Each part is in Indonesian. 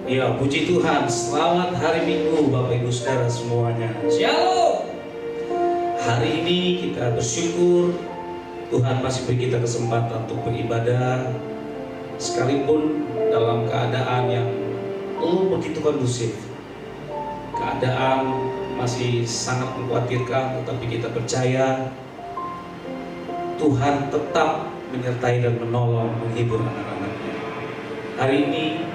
Ya, puji Tuhan. Selamat hari Minggu Bapak Ibu Saudara semuanya. Shalom. Hari ini kita bersyukur Tuhan masih beri kita kesempatan untuk beribadah, sekalipun dalam keadaan yang belum begitu kondusif. Keadaan masih sangat mengkhawatirkan, tetapi kita percaya Tuhan tetap menyertai dan menolong, menghibur anak-anaknya. Hari ini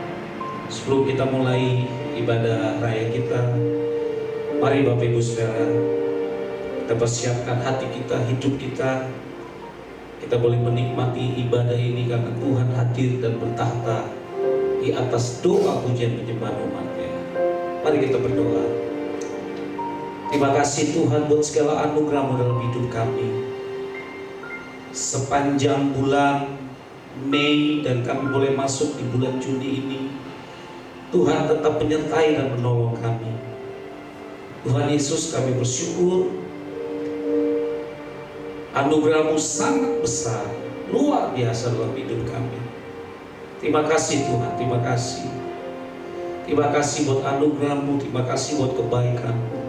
sebelum kita mulai ibadah raya kita, mari Bapak Ibu Saudara, kita persiapkan hati kita, hidup kita. Kita boleh menikmati ibadah ini karena Tuhan hadir dan bertahta di atas doa pujian penyembahan umat-Nya. Mari kita berdoa. Terima kasih Tuhan buat segala anugerah-Mu dalam hidup kami. Sepanjang bulan Mei dan kami boleh masuk di bulan Juni ini, Tuhan tetap menyertai dan menolong kami. Tuhan Yesus, kami bersyukur anugerah-Mu sangat besar, luar biasa dalam hidup kami. Terima kasih Tuhan, terima kasih. Terima kasih buat anugerah-Mu, terima kasih buat kebaikan-Mu.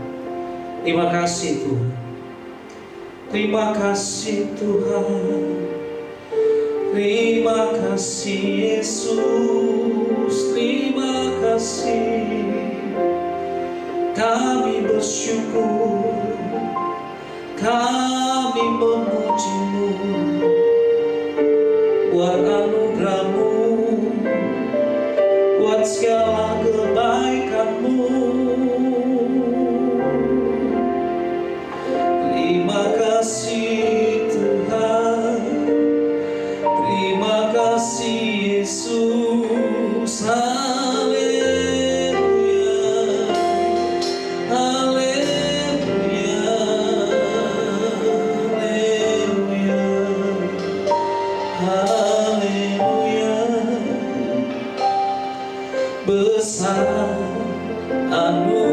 Terima kasih Tuhan. Terima kasih Tuhan. Terima kasih Yesus. Terima kasih. Kami bersyukur. Kami memuji-Mu buat anugerah-Mu, buat segala kebaikan-Mu. Terima kasih Tuhan. Terima kasih Yesus. Besar anugerah-Mu,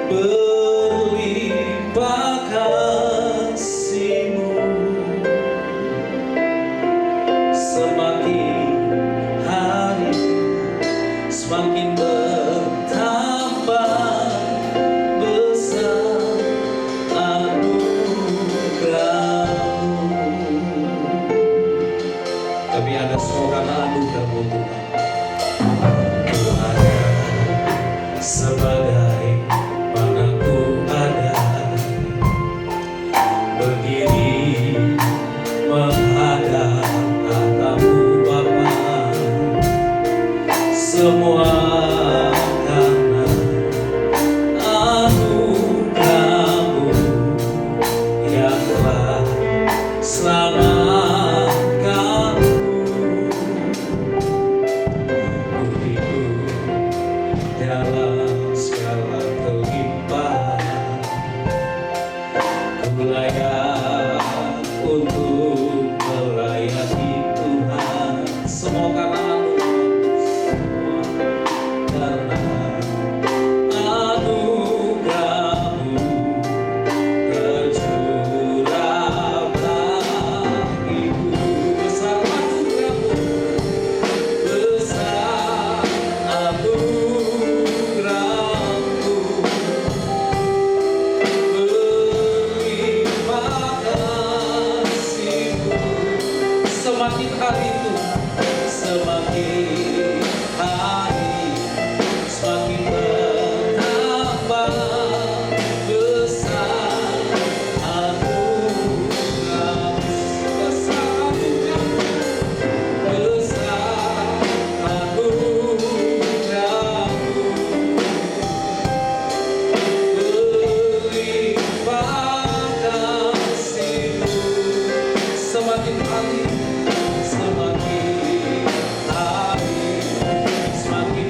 berlimpah kasih-Mu, semakin hari semakin bertambah besar anugerah-Mu. Tapi ada semua karena anugerah-Mu Tuhan. Ku ada sebagai mana ku ada, berdiri menghadap tahta-Mu Bapa. Semua karena anugerah-Mu yang telah selamatkan. Dalam segala kelimpahan, ku layak untuk melayani Tuhan. Semua karena anugerah-Mu tercurah bagiku. Besar anugerah-Mu, besar anugerah-Mu, berlimpah kasih-Mu. Semakin hari Tuhan, semakin hari semakin bertambah besar anugerah-Mu. Besar anugerah-Mu, besar anugerah-Mu, berlimpah kasih-Mu. Semakin hari semakin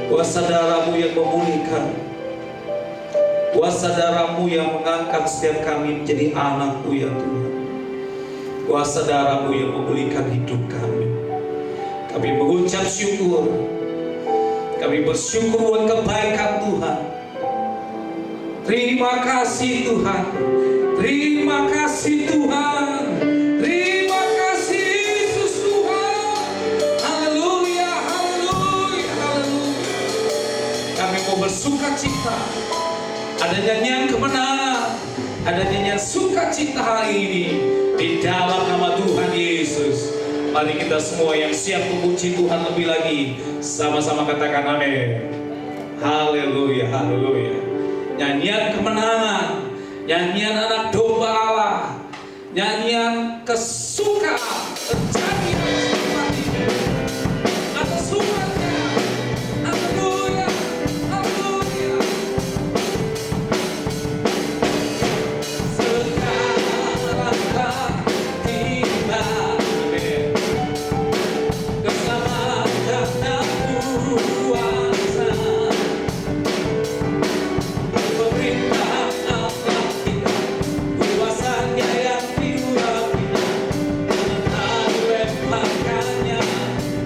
Kuasa darah-Mu yang memulihkan, kuasa darah-Mu yang mengangkat setiap kami menjadi anak-Mu ya Tuhan. Kuasa darah-Mu yang memulihkan hidup kami. Kami mengucap syukur, kami bersyukur buat kebaikan Tuhan. Terima kasih Tuhan, terima kasih Tuhan, terima kasih Yesus Tuhan. Haleluya, haleluya, haleluya. Kami mau bersuka cita, ada nyanyian kemenangan, ada nyanyian sukacita hari ini di dalam nama Tuhan. Yesus. Mari kita semua yang siap memuji Tuhan lebih lagi, sama-sama katakan amin. Haleluya, haleluya. Nyanyian kemenangan, nyanyian anak domba Allah, nyanyian kesukaan terjadi atas umatnya. Haleluya, haleluya. Sekarang tiba, amin, keselamatan dan kuasa. Pemerintahan Allah kita, kuasanya yang diurapinya, dan lemparkannya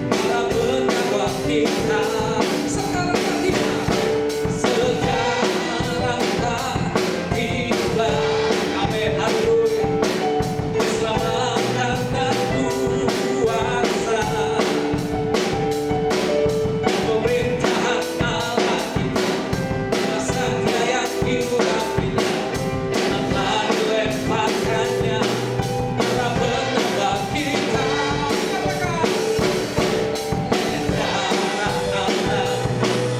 para pendakwah kita. Sekarang tiba, sekarang tiba, amin, haleluya. Keselamatan dan kuasa, pemerintahan Allah kita, kuasanya yang diurapinya, telah dilemparkannya para penambah kita. Katakan, darah anak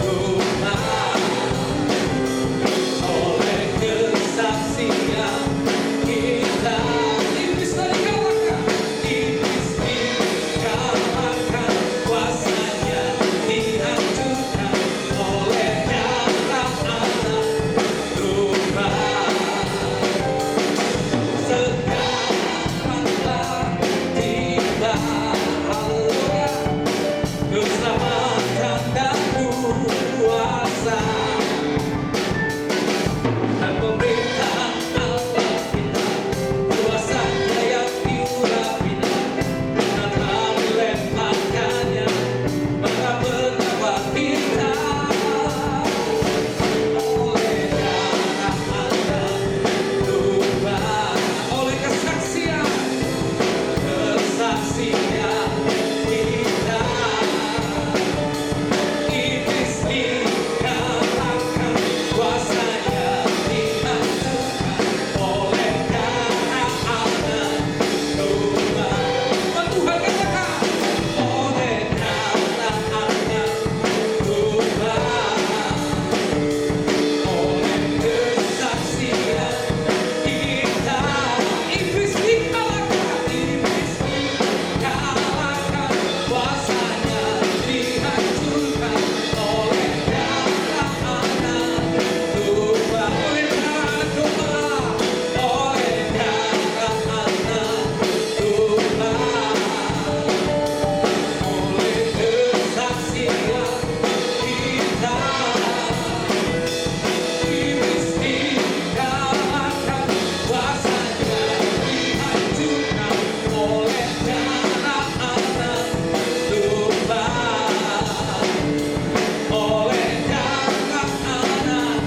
domba, oleh kesaksian kita, iblis dikalahkan, iblis dikalahkan, kuasanya dihancurkan oleh darah anak domba. Sekaranglah tiba, haleluya, keselamatan dan kuasa, dan pemerintahan Allah kita, kuasanya yang diurapinya, dan telah dilemparkannya para pendakwah kita. Oleh darah anak domba, oleh kesaksian kita, iblis dikalahkan, kuasanya dihancurkan oleh darah anak domba. Tuhan katakan, oleh darah anak domba, oleh kesaksian kita, iblis dikalahkan, kuasanya dihancurkan oleh darah anak domba. Oleh darah domba, oleh darah anak domba, oleh kesaksian kita, iblis dikalahkan, kuasanya dihancurkan oleh darah anak domba. Oleh darah anak,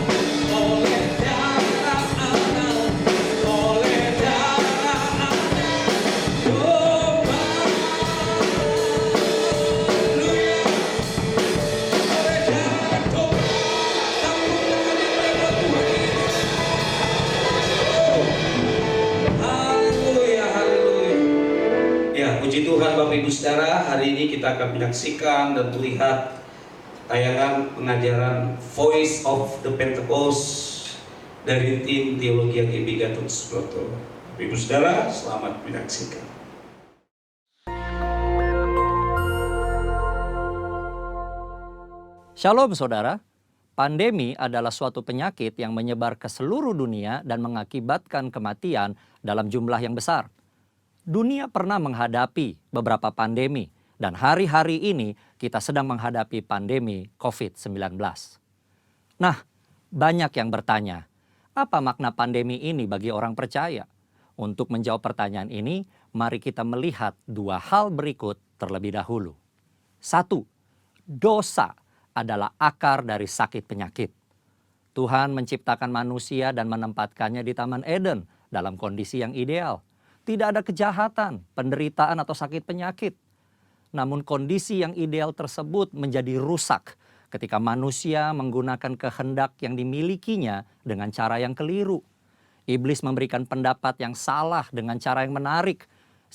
oleh darah anak, oleh darah anak domba. Haleluya. Oleh darah domba, sambungkan yang lebar Tuhan Yesus. Haleluya, haleluya. Ya, puji Tuhan Bapak Ibu Saudara, hari ini kita akan menyaksikan dan melihat tayangan pengajaran Voice of the Pentecost dari tim Teologi GKI Gatot Subroto. Bapak Ibu Saudara, selamat menyaksikan. Shalom saudara, pandemi adalah suatu penyakit yang menyebar ke seluruh dunia dan mengakibatkan kematian dalam jumlah yang besar. Dunia pernah menghadapi beberapa pandemi dan hari-hari ini kita sedang menghadapi pandemi COVID-19. Nah, banyak yang bertanya, apa makna pandemi ini bagi orang percaya? Untuk menjawab pertanyaan ini, mari kita melihat dua hal berikut terlebih dahulu. 1. Dosa adalah akar dari sakit penyakit. Tuhan menciptakan manusia dan menempatkannya di Taman Eden dalam kondisi yang ideal. Tidak ada kejahatan, penderitaan atau sakit penyakit. Namun kondisi yang ideal tersebut menjadi rusak ketika manusia menggunakan kehendak yang dimilikinya dengan cara yang keliru. Iblis memberikan pendapat yang salah dengan cara yang menarik,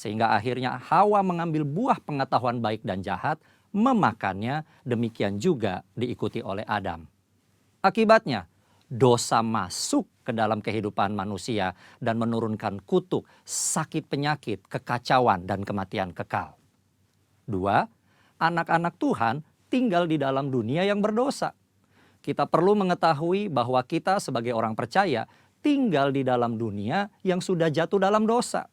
Sehingga akhirnya Hawa mengambil buah pengetahuan baik dan jahat, memakannya, demikian juga diikuti oleh Adam. Akibatnya, dosa masuk ke dalam kehidupan manusia dan menurunkan kutuk, sakit penyakit, kekacauan, dan kematian kekal. 2. Anak-anak Tuhan tinggal di dalam dunia yang berdosa. Kita perlu mengetahui bahwa kita sebagai orang percaya tinggal di dalam dunia yang sudah jatuh dalam dosa.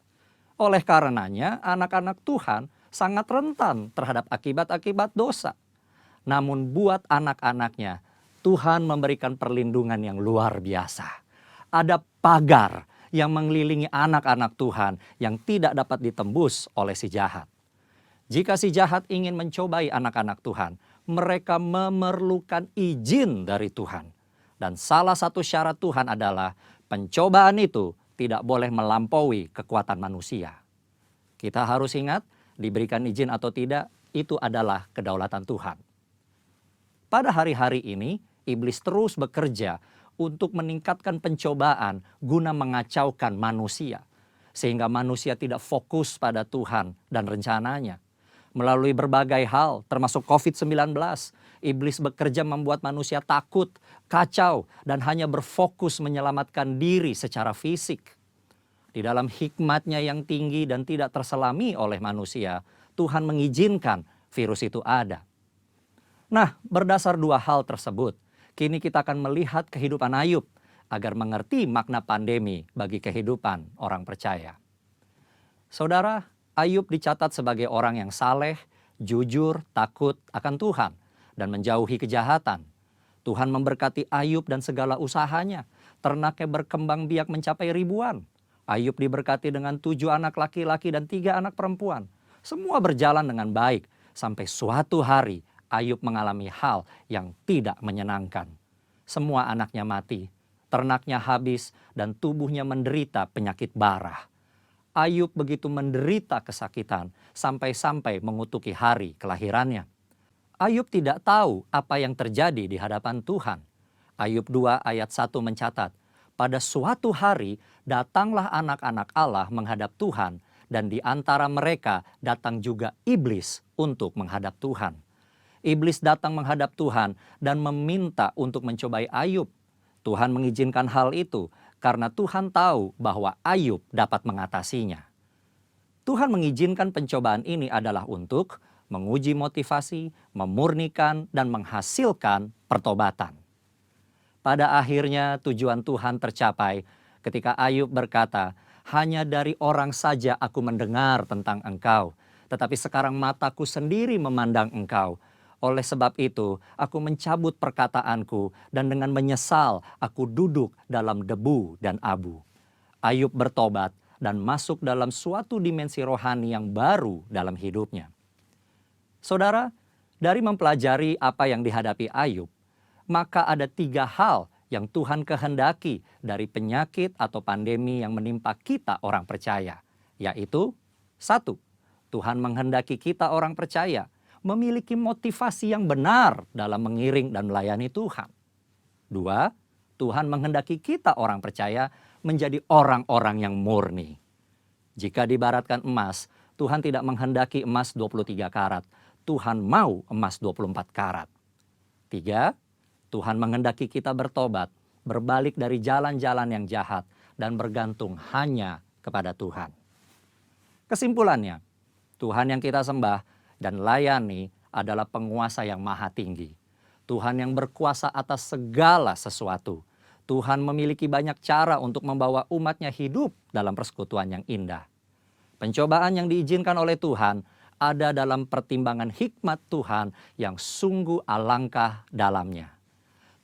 Oleh karenanya, anak-anak Tuhan sangat rentan terhadap akibat-akibat dosa. Namun buat anak-anaknya, Tuhan memberikan perlindungan yang luar biasa. Ada pagar yang mengelilingi anak-anak Tuhan yang tidak dapat ditembus oleh si jahat. Jika si jahat ingin mencobai anak-anak Tuhan, mereka memerlukan izin dari Tuhan. Dan salah satu syarat Tuhan adalah pencobaan itu tidak boleh melampaui kekuatan manusia. Kita harus ingat, diberikan izin atau tidak, itu adalah kedaulatan Tuhan. Pada hari-hari ini, iblis terus bekerja untuk meningkatkan pencobaan guna mengacaukan manusia. Sehingga manusia tidak fokus pada Tuhan dan rencananya. Melalui berbagai hal, termasuk COVID-19, iblis bekerja membuat manusia takut, kacau, dan hanya berfokus menyelamatkan diri secara fisik. Di dalam hikmatnya yang tinggi dan tidak terselami oleh manusia, Tuhan mengizinkan virus itu ada. Nah, berdasar dua hal tersebut, kini kita akan melihat kehidupan Ayub agar mengerti makna pandemi bagi kehidupan orang percaya. Saudara, Ayub dicatat sebagai orang yang saleh, jujur, takut akan Tuhan, dan menjauhi kejahatan. Tuhan memberkati Ayub dan segala usahanya. Ternaknya berkembang biak mencapai ribuan. Ayub diberkati dengan 7 anak laki-laki dan 3 anak perempuan. Semua berjalan dengan baik, sampai suatu hari Ayub mengalami hal yang tidak menyenangkan. Semua anaknya mati, ternaknya habis, dan tubuhnya menderita penyakit bara. Ayub begitu menderita kesakitan sampai-sampai mengutuki hari kelahirannya. Ayub tidak tahu apa yang terjadi di hadapan Tuhan. Ayub 2 ayat 1 mencatat, pada suatu hari datanglah anak-anak Allah menghadap Tuhan, dan di antara mereka datang juga iblis untuk menghadap Tuhan. Iblis datang menghadap Tuhan dan meminta untuk mencobai Ayub. Tuhan mengizinkan hal itu karena Tuhan tahu bahwa Ayub dapat mengatasinya. Tuhan mengizinkan pencobaan ini adalah untuk menguji motivasi, memurnikan, dan menghasilkan pertobatan. Pada akhirnya tujuan Tuhan tercapai ketika Ayub berkata, hanya dari orang saja aku mendengar tentang engkau, tetapi sekarang mataku sendiri memandang engkau. Oleh sebab itu, aku mencabut perkataanku dan dengan menyesal aku duduk dalam debu dan abu. Ayub bertobat dan masuk dalam suatu dimensi rohani yang baru dalam hidupnya. Saudara, dari mempelajari apa yang dihadapi Ayub, maka ada 3 hal yang Tuhan kehendaki dari penyakit atau pandemi yang menimpa kita orang percaya. Yaitu, 1. Tuhan menghendaki kita orang percaya memiliki motivasi yang benar dalam mengiring dan melayani Tuhan. 2. Tuhan menghendaki kita orang percaya menjadi orang-orang yang murni. Jika diibaratkan emas, Tuhan tidak menghendaki emas 23 karat. Tuhan mau emas 24 karat. 3. Tuhan menghendaki kita bertobat, berbalik dari jalan-jalan yang jahat, dan bergantung hanya kepada Tuhan. Kesimpulannya, Tuhan yang kita sembah dan layani adalah penguasa yang maha tinggi. Tuhan yang berkuasa atas segala sesuatu. Tuhan memiliki banyak cara untuk membawa umatnya hidup dalam persekutuan yang indah. Pencobaan yang diizinkan oleh Tuhan ada dalam pertimbangan hikmat Tuhan yang sungguh alangkah dalamnya.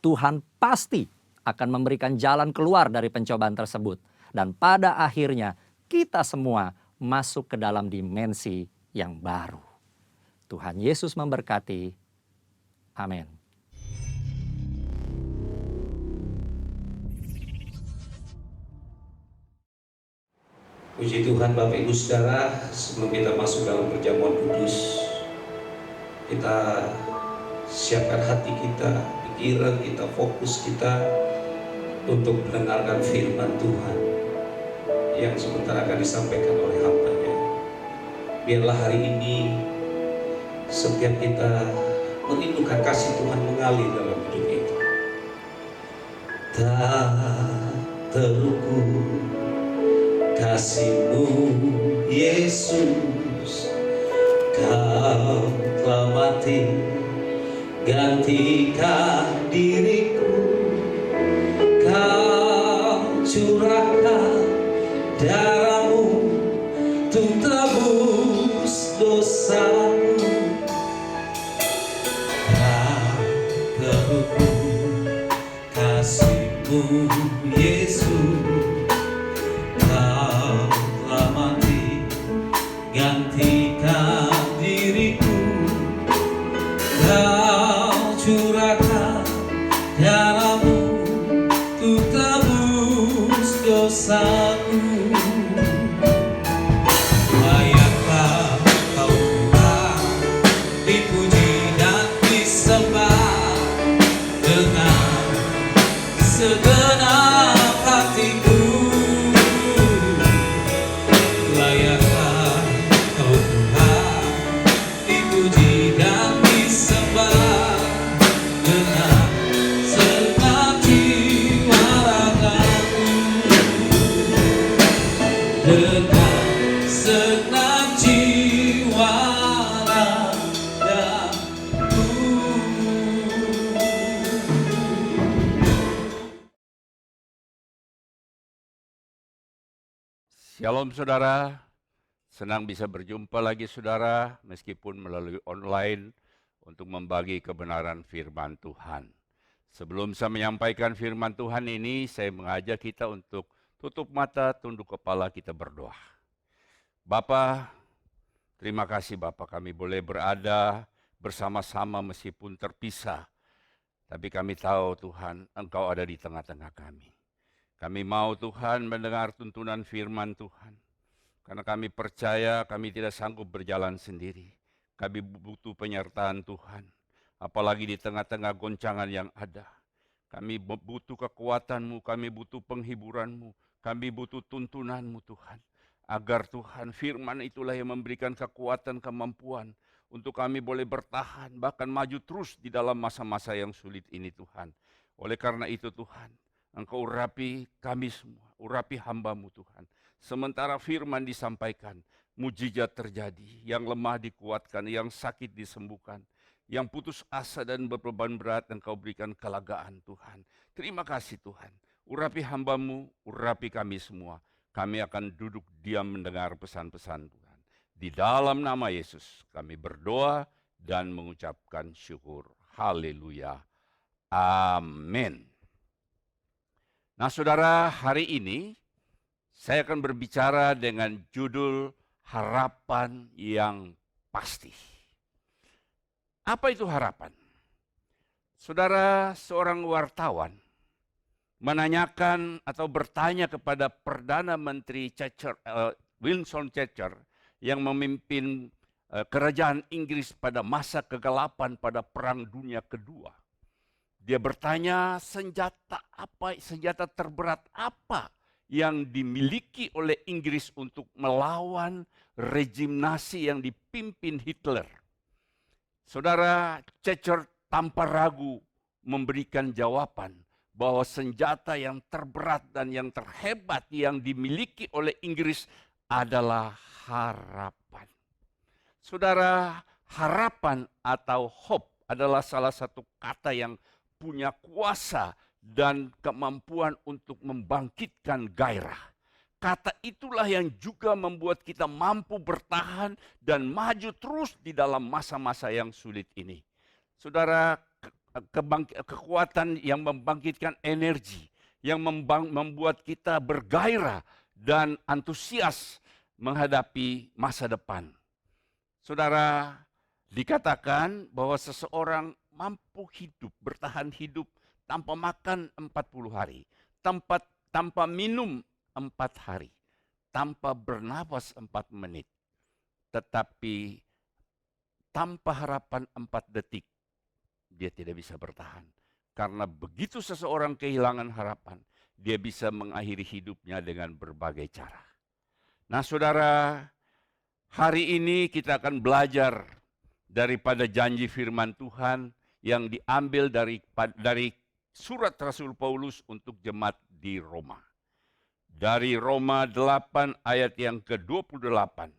Tuhan pasti akan memberikan jalan keluar dari pencobaan tersebut. Dan pada akhirnya kita semua masuk ke dalam dimensi yang baru. Tuhan Yesus memberkati. Amin. Puji Tuhan Bapak Ibu Saudara, sebelum kita masuk dalam perjamuan kudus, kita siapkan hati kita, pikiran kita, fokus kita untuk mendengarkan firman Tuhan yang sebentar akan disampaikan oleh hamba-Nya. Biarlah hari ini setiap kita merindukan kasih Tuhan mengalir dalam hidup kita. Tak terukur kasih-Mu Yesus, Kau telah mati gantikan diriku. Kau curahkan darah-Mu untuk tebus dosaku. Tak terukur kasih-Mu Yesus, Kau telah mati gantikan diriku. Kau curahkan darah-Mu untuk tebus dosaku. Layaklah Kau Tuhan, dipuji dan disembah dengan segenap hatiku. Layaklah Kau Tuhan, dipuji dan disembah dengan segenap jiwa ragaku. Dengan segenap jiwa ragaku. Shalom saudara, senang bisa berjumpa lagi saudara meskipun melalui online untuk membagi kebenaran firman Tuhan. Sebelum saya menyampaikan firman Tuhan ini, saya mengajak kita untuk tutup mata, tunduk kepala, kita berdoa. Bapa, terima kasih Bapa, kami boleh berada bersama-sama meskipun terpisah. Tapi kami tahu Tuhan, Engkau ada di tengah-tengah kami. Kami mau Tuhan mendengar tuntunan firman Tuhan. Karena kami percaya kami tidak sanggup berjalan sendiri. Kami butuh penyertaan Tuhan. Apalagi di tengah-tengah goncangan yang ada. Kami butuh kekuatan-Mu, kami butuh penghiburan-Mu. Kami butuh tuntunan-Mu Tuhan. Agar Tuhan firman itulah yang memberikan kekuatan, kemampuan. Untuk kami boleh bertahan, bahkan maju terus di dalam masa-masa yang sulit ini Tuhan. Oleh karena itu Tuhan, Engkau urapi kami semua, urapi hamba-Mu Tuhan. Sementara firman disampaikan, mujizat terjadi, yang lemah dikuatkan, yang sakit disembuhkan, yang putus asa dan berbeban berat Engkau berikan kelegaan Tuhan. Terima kasih Tuhan, urapi hamba-Mu, urapi kami semua. Kami akan duduk diam mendengar pesan-pesan Tuhan. Di dalam nama Yesus kami berdoa dan mengucapkan syukur. Haleluya. Amin. Nah saudara, hari ini saya akan berbicara dengan judul harapan yang pasti. Apa itu harapan? Saudara, seorang wartawan menanyakan atau bertanya kepada Perdana Menteri Winston Churchill yang memimpin kerajaan Inggris pada masa kegelapan pada Perang Dunia Kedua. Dia bertanya senjata terberat apa yang dimiliki oleh Inggris untuk melawan rejim Nazi yang dipimpin Hitler. Saudara, Churchill tanpa ragu memberikan jawaban bahwa senjata yang terberat dan yang terhebat yang dimiliki oleh Inggris adalah harapan. Saudara, harapan atau hope adalah salah satu kata yang punya kuasa dan kemampuan untuk membangkitkan gairah. Kata itulah yang juga membuat kita mampu bertahan dan maju terus di dalam masa-masa yang sulit ini. Saudara, kekuatan yang membangkitkan energi, yang membuat kita bergairah dan antusias menghadapi masa depan. Saudara, dikatakan bahwa seseorang mampu hidup, bertahan hidup tanpa makan 40 hari, tanpa minum 4 hari, tanpa bernapas 4 menit. Tetapi tanpa harapan 4 detik, dia tidak bisa bertahan. Karena begitu seseorang kehilangan harapan, dia bisa mengakhiri hidupnya dengan berbagai cara. Nah saudara, Hari ini kita akan belajar daripada janji firman Tuhan yang diambil dari surat Rasul Paulus untuk jemaat di Roma. Dari Roma 8 ayat yang ke-28.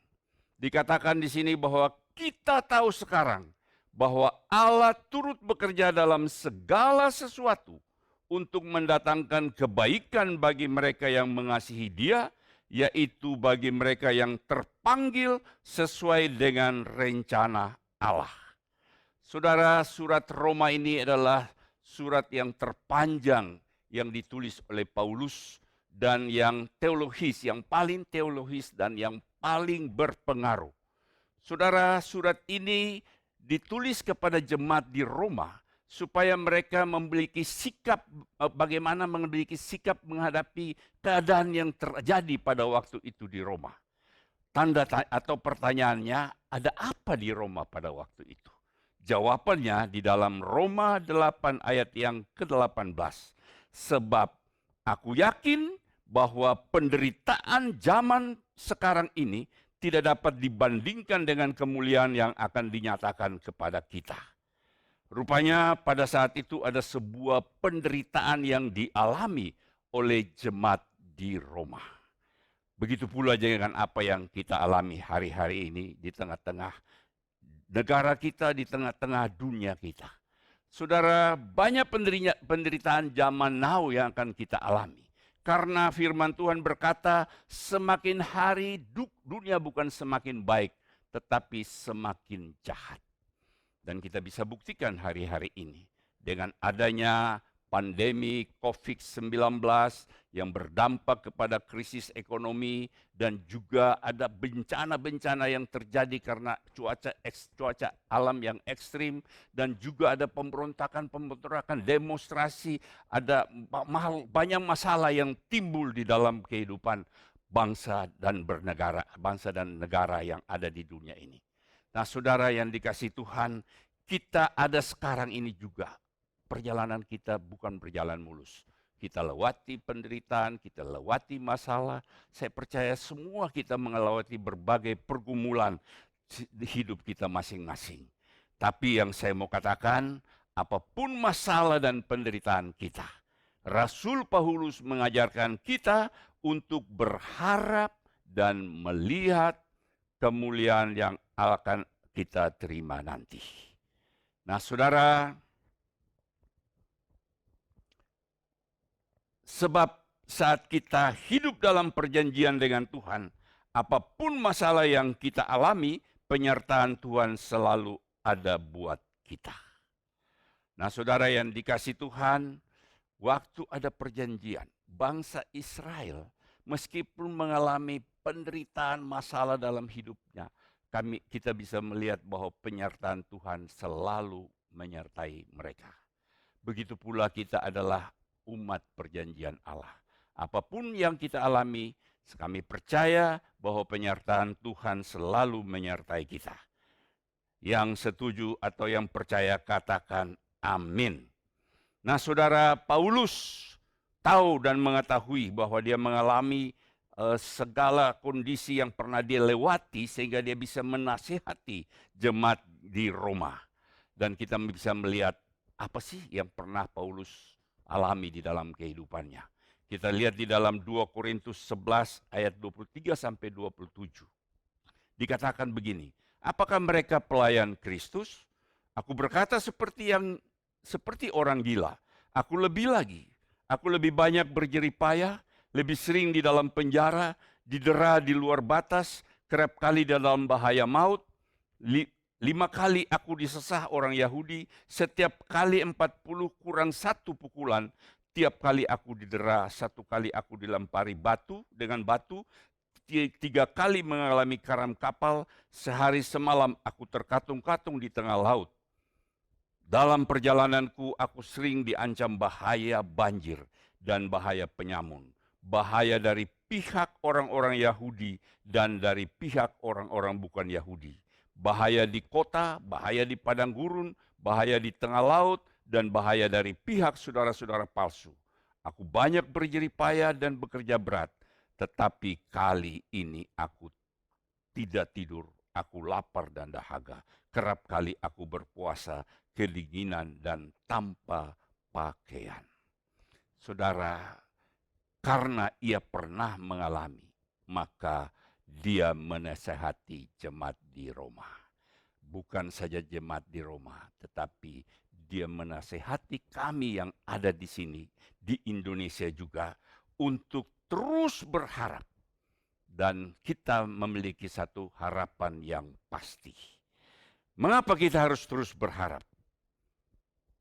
Dikatakan di sini bahwa kita tahu sekarang bahwa Allah turut bekerja dalam segala sesuatu untuk mendatangkan kebaikan bagi mereka yang mengasihi Dia, yaitu bagi mereka yang terpanggil sesuai dengan rencana Allah. Saudara, surat Roma ini adalah surat yang terpanjang yang ditulis oleh Paulus dan yang teologis, yang paling teologis dan yang paling berpengaruh. Saudara, surat ini ditulis kepada jemaat di Roma supaya mereka memiliki sikap, bagaimana memiliki sikap menghadapi keadaan yang terjadi pada waktu itu di Roma. Tanda atau pertanyaannya, ada apa di Roma pada waktu itu? Jawabannya di dalam Roma 8 ayat yang ke-18. Sebab aku yakin bahwa penderitaan zaman sekarang ini tidak dapat dibandingkan dengan kemuliaan yang akan dinyatakan kepada kita. Rupanya pada saat itu ada sebuah penderitaan yang dialami oleh jemaat di Roma. Begitu pula dengan apa yang kita alami hari-hari ini di tengah-tengah negara kita, di tengah-tengah dunia kita. Saudara, banyak penderitaan zaman now yang akan kita alami. Karena firman Tuhan berkata, semakin hari dunia bukan semakin baik, tetapi semakin jahat. Dan kita bisa buktikan hari-hari ini dengan adanya pandemi COVID-19 yang berdampak kepada krisis ekonomi dan juga ada bencana-bencana yang terjadi karena cuaca alam yang ekstrim dan juga ada pemberontakan, demonstrasi, ada banyak masalah yang timbul di dalam kehidupan bangsa dan negara yang ada di dunia ini. Nah, saudara yang dikasihi Tuhan, kita ada sekarang ini juga. Perjalanan kita bukan berjalan mulus. Kita lewati penderitaan, kita lewati masalah. Saya percaya semua kita melewati berbagai pergumulan di hidup kita masing-masing. Tapi yang saya mau katakan, apapun masalah dan penderitaan kita, Rasul Paulus mengajarkan kita untuk berharap dan melihat kemuliaan yang akan kita terima nanti. Nah, saudara, sebab saat kita hidup dalam perjanjian dengan Tuhan, apapun masalah yang kita alami, penyertaan Tuhan selalu ada buat kita. Nah, saudara yang dikasihi Tuhan, waktu ada perjanjian, bangsa Israel meskipun mengalami penderitaan masalah dalam hidupnya, kita bisa melihat bahwa penyertaan Tuhan selalu menyertai mereka. Begitu pula kita adalah umat perjanjian Allah. Apapun yang kita alami, kami percaya bahwa penyertaan Tuhan selalu menyertai kita. Yang setuju atau yang percaya katakan amin. Nah, saudara, Paulus tahu dan mengetahui bahwa dia mengalami segala kondisi yang pernah dia lewati sehingga dia bisa menasihati jemaat di Roma. Dan kita bisa melihat apa sih yang pernah Paulus alami di dalam kehidupannya. Kita lihat di dalam 2 Korintus 11 ayat 23 sampai 27. Dikatakan begini, apakah mereka pelayan Kristus? Aku berkata seperti orang gila. Aku lebih lagi. Aku lebih banyak berjerih payah, lebih sering di dalam penjara, didera di luar batas, kerap kali dalam bahaya maut. 5 kali aku disesah orang Yahudi, setiap kali 40 kurang 1 pukulan, tiap kali aku didera, 1 kali aku dilempari dengan batu, 3 kali mengalami karam kapal, sehari semalam aku terkatung-katung di tengah laut. Dalam perjalananku aku sering diancam bahaya banjir dan bahaya penyamun, bahaya dari pihak orang-orang Yahudi dan dari pihak orang-orang bukan Yahudi. Bahaya di kota, bahaya di padang gurun, bahaya di tengah laut, dan bahaya dari pihak saudara-saudara palsu. Aku banyak berjerih payah dan bekerja berat, tetapi kali ini aku tidak tidur, aku lapar dan dahaga. Kerap kali aku berpuasa, kedinginan dan tanpa pakaian. Saudara, karena ia pernah mengalami, maka dia menasehati jemaat di Roma. Bukan saja jemaat di Roma, tetapi dia menasehati kami yang ada di sini, di Indonesia juga, untuk terus berharap. Dan kita memiliki satu harapan yang pasti. Mengapa kita harus terus berharap?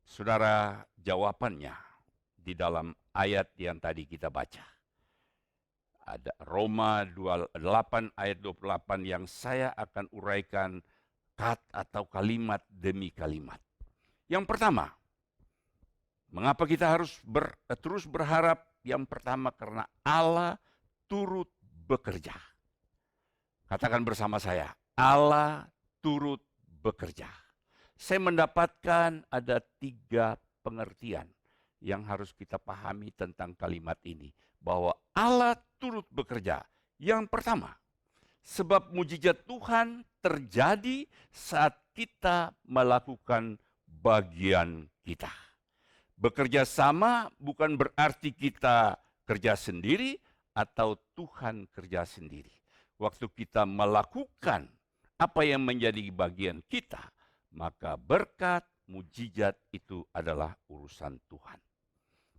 Saudara, jawabannya di dalam ayat yang tadi kita baca. Ada Roma 28 ayat 28 yang saya akan uraikan atau kalimat demi kalimat. Yang pertama, mengapa kita harus terus berharap? Yang pertama karena Allah turut bekerja. Katakan bersama saya, Allah turut bekerja. Saya mendapatkan ada 3 pengertian yang harus kita pahami tentang kalimat ini. Bahwa Allah turut bekerja. Yang pertama, sebab mujizat Tuhan terjadi saat kita melakukan bagian kita. Bekerja sama bukan berarti kita kerja sendiri atau Tuhan kerja sendiri. Waktu kita melakukan apa yang menjadi bagian kita, maka berkat, mujizat itu adalah urusan Tuhan.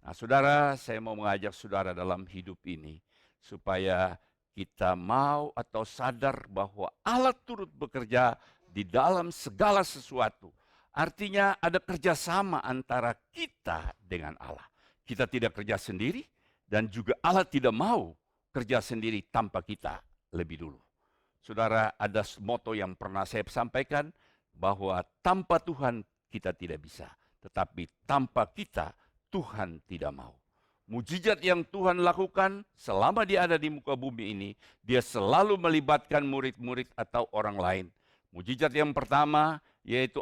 Nah, saudara, saya mau mengajak saudara dalam hidup ini supaya kita mau atau sadar bahwa Allah turut bekerja di dalam segala sesuatu. Artinya ada kerjasama antara kita dengan Allah. Kita tidak kerja sendiri dan juga Allah tidak mau kerja sendiri tanpa kita lebih dulu. Saudara, ada moto yang pernah saya sampaikan bahwa tanpa Tuhan kita tidak bisa. Tetapi tanpa kita Tuhan tidak mau. Mujizat yang Tuhan lakukan selama dia ada di muka bumi ini, dia selalu melibatkan murid-murid atau orang lain. Mujizat yang pertama yaitu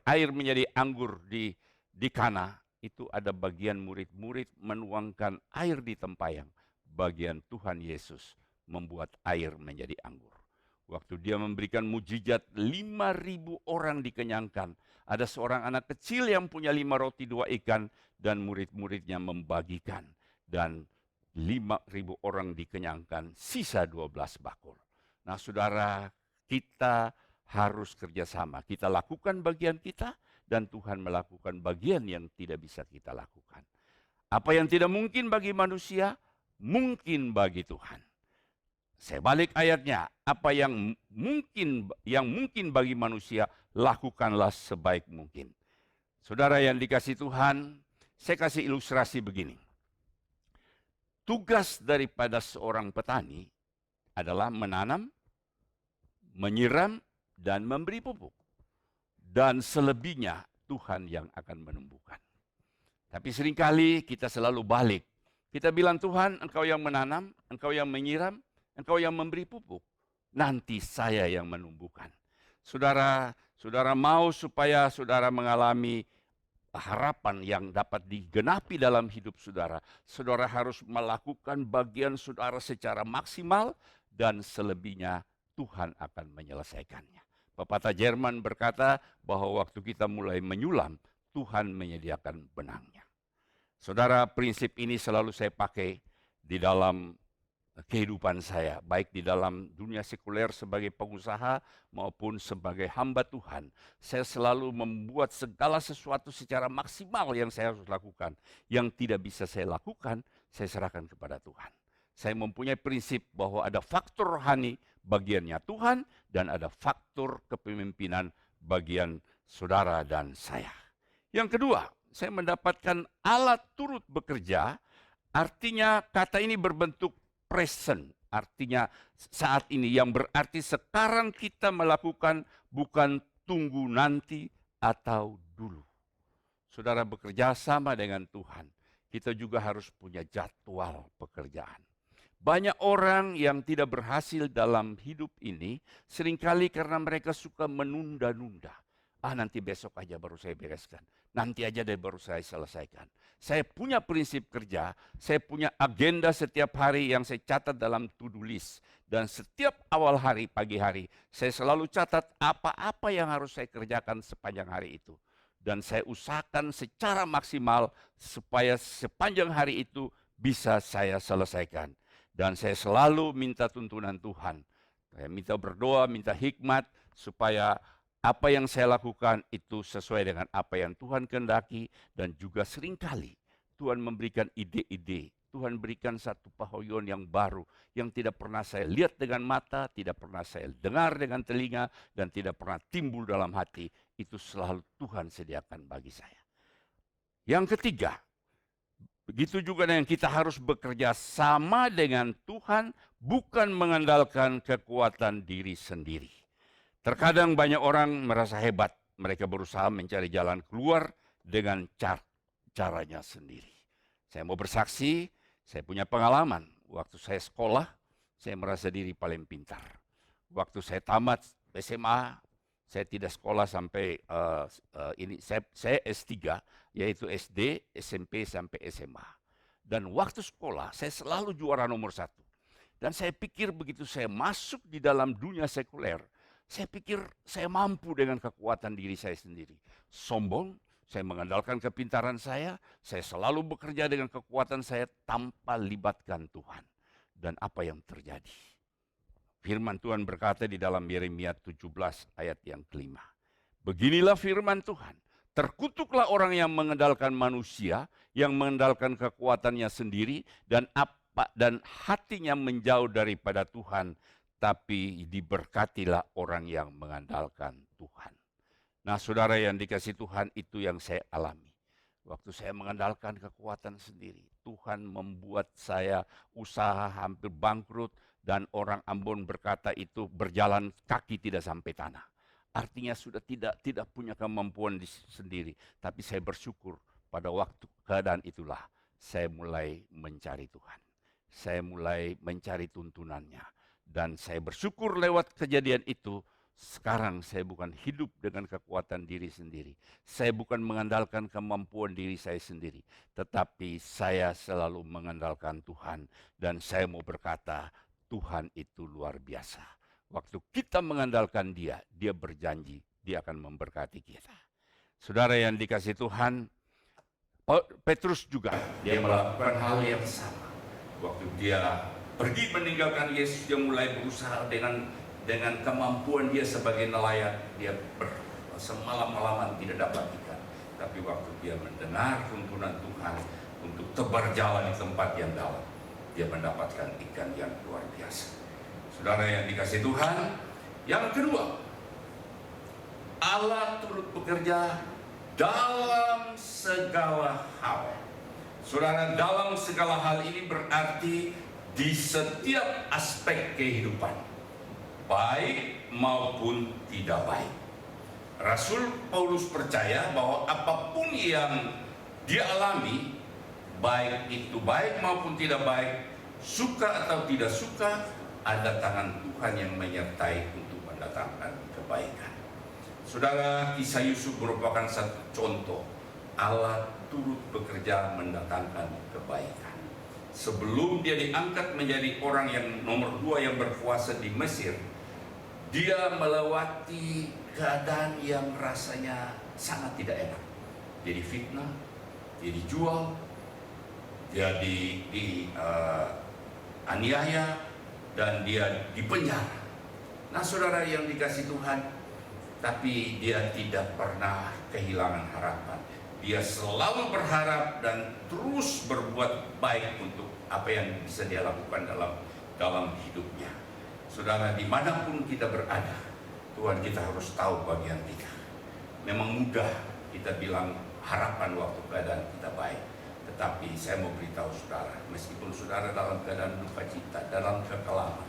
air menjadi anggur di Kana. Itu ada bagian murid-murid menuangkan air di tempayang. Bagian Tuhan Yesus membuat air menjadi anggur. Waktu dia memberikan mujizat 5.000 orang dikenyangkan. Ada seorang anak kecil yang punya 5 roti 2 ikan dan murid-muridnya membagikan. Dan 5.000 orang dikenyangkan, sisa 12 bakul. Nah saudara, kita harus kerjasama. Kita lakukan bagian kita dan Tuhan melakukan bagian yang tidak bisa kita lakukan. Apa yang tidak mungkin bagi manusia, mungkin bagi Tuhan. Saya balik ayatnya, apa yang mungkin bagi manusia, lakukanlah sebaik mungkin. Saudara yang dikasih Tuhan, saya kasih ilustrasi begini. Tugas daripada seorang petani adalah menanam, menyiram, dan memberi pupuk. Dan selebihnya Tuhan yang akan menumbuhkan. Tapi seringkali kita selalu balik. Kita bilang, Tuhan, Engkau yang menanam, Engkau yang menyiram, Engkau yang memberi pupuk, nanti saya yang menumbuhkan. Saudara mau supaya saudara mengalami harapan yang dapat digenapi dalam hidup saudara. Saudara harus melakukan bagian saudara secara maksimal dan selebihnya Tuhan akan menyelesaikannya. Pepatah Jerman berkata bahwa waktu kita mulai menyulam, Tuhan menyediakan benangnya. Saudara, prinsip ini selalu saya pakai di dalam kehidupan saya, baik di dalam dunia sekuler sebagai pengusaha maupun sebagai hamba Tuhan. Saya selalu membuat segala sesuatu secara maksimal yang saya harus lakukan. Yang tidak bisa saya lakukan, saya serahkan kepada Tuhan. Saya mempunyai prinsip bahwa ada faktor rohani bagiannya Tuhan dan ada faktor kepemimpinan bagian saudara dan saya. Yang kedua, saya mendapatkan Allah turut bekerja, artinya kata ini berbentuk present, artinya saat ini, yang berarti sekarang kita melakukan, bukan tunggu nanti atau dulu. Saudara bekerja sama dengan Tuhan, kita juga harus punya jadwal pekerjaan. Banyak orang yang tidak berhasil dalam hidup ini seringkali karena mereka suka menunda-nunda. nanti besok aja baru saya bereskan. Nanti aja deh baru saya selesaikan. Saya punya prinsip kerja, saya punya agenda setiap hari yang saya catat dalam to-do list. Dan setiap awal hari, pagi hari, saya selalu catat apa-apa yang harus saya kerjakan sepanjang hari itu. Dan saya usahakan secara maksimal supaya sepanjang hari itu bisa saya selesaikan. Dan saya selalu minta tuntunan Tuhan. Saya minta berdoa, minta hikmat supaya apa yang saya lakukan itu sesuai dengan apa yang Tuhan kehendaki. Dan juga seringkali Tuhan memberikan ide-ide. Tuhan berikan satu pahoyon yang baru, yang tidak pernah saya lihat dengan mata, tidak pernah saya dengar dengan telinga, dan tidak pernah timbul dalam hati. Itu selalu Tuhan sediakan bagi saya. Yang ketiga, begitu juga dengan kita harus bekerja sama dengan Tuhan, bukan mengandalkan kekuatan diri sendiri. Terkadang banyak orang merasa hebat, mereka berusaha mencari jalan keluar dengan caranya sendiri. Saya mau bersaksi, saya punya pengalaman. Waktu saya sekolah, saya merasa diri paling pintar. Waktu saya tamat SMA, saya tidak sekolah sampai saya S3, yaitu SD, SMP sampai SMA. Dan waktu sekolah, saya selalu juara nomor 1. Dan saya pikir begitu saya masuk di dalam dunia sekuler, saya pikir saya mampu dengan kekuatan diri saya sendiri. Sombong, saya mengandalkan kepintaran saya selalu bekerja dengan kekuatan saya tanpa libatkan Tuhan. Dan apa yang terjadi? Firman Tuhan berkata di dalam Yeremia 17 ayat yang kelima. Beginilah firman Tuhan. Terkutuklah orang yang mengandalkan manusia, yang mengandalkan kekuatannya sendiri, dan hatinya menjauh daripada Tuhan. Tapi diberkatilah orang yang mengandalkan Tuhan. Nah, saudara yang dikasih Tuhan, itu yang saya alami. Waktu saya mengandalkan kekuatan sendiri, Tuhan membuat saya usaha hampir bangkrut, dan orang Ambon berkata itu berjalan kaki tidak sampai tanah. Artinya sudah tidak punya kemampuan sendiri. Tapi saya bersyukur pada waktu keadaan itulah saya mulai mencari Tuhan. Saya mulai mencari tuntunannya. Dan saya bersyukur lewat kejadian itu, sekarang saya bukan hidup dengan kekuatan diri sendiri. Saya bukan mengandalkan kemampuan diri saya sendiri. Tetapi saya selalu mengandalkan Tuhan. Dan saya mau berkata, Tuhan itu luar biasa. Waktu kita mengandalkan Dia, Dia berjanji, Dia akan memberkati kita. Saudara yang dikasih Tuhan, Petrus juga, dia melakukan hal yang sama. Waktu dia pergi meninggalkan Yesus, dia mulai berusaha dengan kemampuan dia sebagai nelayan. Dia semalam-malaman tidak dapat ikan. Tapi waktu dia mendengar tuntunan Tuhan untuk tebar jalan di tempat yang dalam, dia mendapatkan ikan yang luar biasa. Saudara yang dikasih Tuhan, yang kedua, Allah turut bekerja dalam segala hal. Saudara, dalam segala hal ini berarti di setiap aspek kehidupan, baik maupun tidak baik. Rasul Paulus percaya bahwa apapun yang dia alami, baik itu baik maupun tidak baik, suka atau tidak suka, ada tangan Tuhan yang menyertai untuk mendatangkan kebaikan. Saudara, kisah Yusuf merupakan satu contoh. Allah turut bekerja mendatangkan kebaikan. Sebelum dia diangkat menjadi orang yang nomor 2 yang berkuasa di Mesir, dia melewati keadaan yang rasanya sangat tidak enak. Dia difitnah, dia dijual, dia aniaya, dan dia dipenjara. Nah, saudara yang dikasih Tuhan, tapi dia tidak pernah kehilangan harapan. Dia selalu berharap dan terus berbuat baik untuk apa yang bisa dia lakukan dalam hidupnya. Saudara, dimanapun kita berada, Tuhan kita harus tahu bagian kita. Memang mudah kita bilang harapan waktu keadaan kita baik. Tetapi saya mau beritahu saudara, meskipun saudara dalam keadaan duka cita, dalam kekelaman,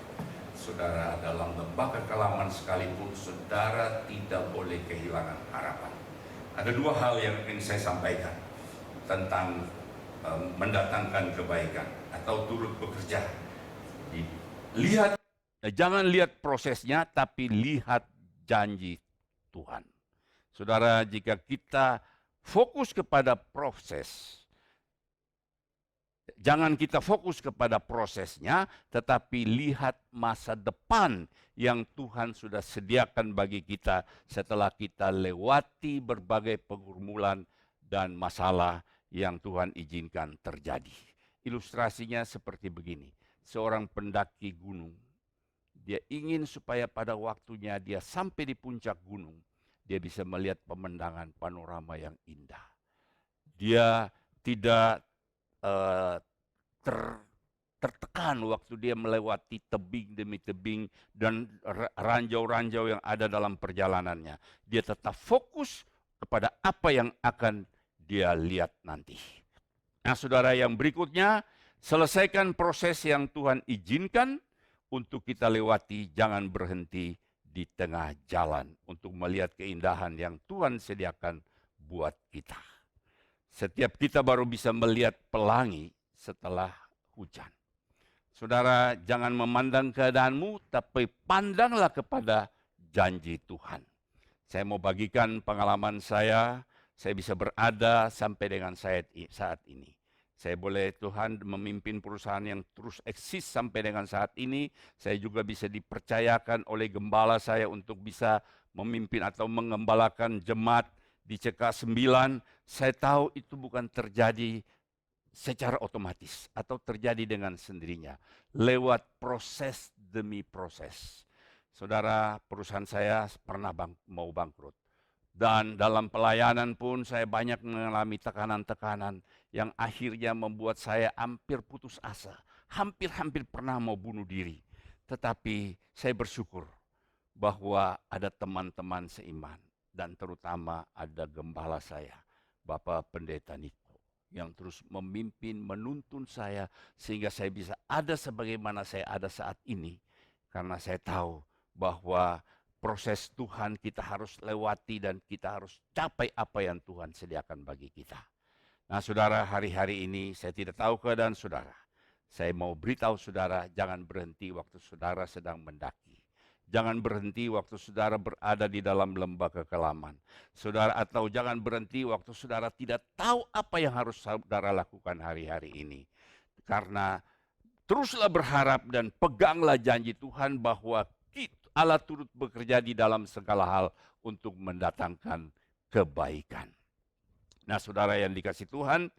saudara dalam lembah kekelaman sekalipun, saudara tidak boleh kehilangan harapan. Ada 2 hal yang ingin saya sampaikan tentang mendatangkan kebaikan atau turut bekerja. Jangan lihat prosesnya, tapi lihat janji Tuhan. Saudara, jika kita fokus kepada proses, jangan kita fokus kepada prosesnya, tetapi lihat masa depan yang Tuhan sudah sediakan bagi kita setelah kita lewati berbagai pergumulan dan masalah yang Tuhan izinkan terjadi. Ilustrasinya seperti begini. Seorang pendaki gunung, dia ingin supaya pada waktunya dia sampai di puncak gunung, dia bisa melihat pemandangan panorama yang indah. Dia tidak tertekan waktu dia melewati tebing demi tebing dan ranjau-ranjau yang ada dalam perjalanannya. Dia tetap fokus kepada apa yang akan dia lihat nanti. Nah, saudara, yang berikutnya, selesaikan proses yang Tuhan izinkan untuk kita lewati, jangan berhenti di tengah jalan untuk melihat keindahan yang Tuhan sediakan buat kita. Setiap kita baru bisa melihat pelangi setelah hujan. Saudara, jangan memandang keadaanmu, tapi pandanglah kepada janji Tuhan. Saya mau bagikan pengalaman saya bisa berada sampai dengan saat ini. Saya boleh Tuhan memimpin perusahaan yang terus eksis sampai dengan saat ini. Saya juga bisa dipercayakan oleh gembala saya untuk bisa memimpin atau mengembalakan jemaat di CK9. Saya tahu itu bukan terjadi secara otomatis atau terjadi dengan sendirinya. Lewat proses demi proses. Saudara, perusahaan saya pernah mau bangkrut. Dan dalam pelayanan pun saya banyak mengalami tekanan-tekanan yang akhirnya membuat saya hampir putus asa. Hampir-hampir pernah mau bunuh diri. Tetapi saya bersyukur bahwa ada teman-teman seiman. Dan terutama ada gembala saya, Bapak Pendeta Niko, yang terus memimpin, menuntun saya, sehingga saya bisa ada sebagaimana saya ada saat ini. Karena saya tahu bahwa proses Tuhan kita harus lewati dan kita harus capai apa yang Tuhan sediakan bagi kita. Nah, saudara, hari-hari ini saya tidak tahu keadaan saudara. Saya mau beritahu saudara, jangan berhenti waktu saudara sedang mendaki. Jangan berhenti waktu saudara berada di dalam lembah kekelaman. Saudara, atau jangan berhenti waktu saudara tidak tahu apa yang harus saudara lakukan hari-hari ini. Karena teruslah berharap dan peganglah janji Tuhan bahwa Allah turut bekerja di dalam segala hal untuk mendatangkan kebaikan. Nah, saudara yang dikasih Tuhan,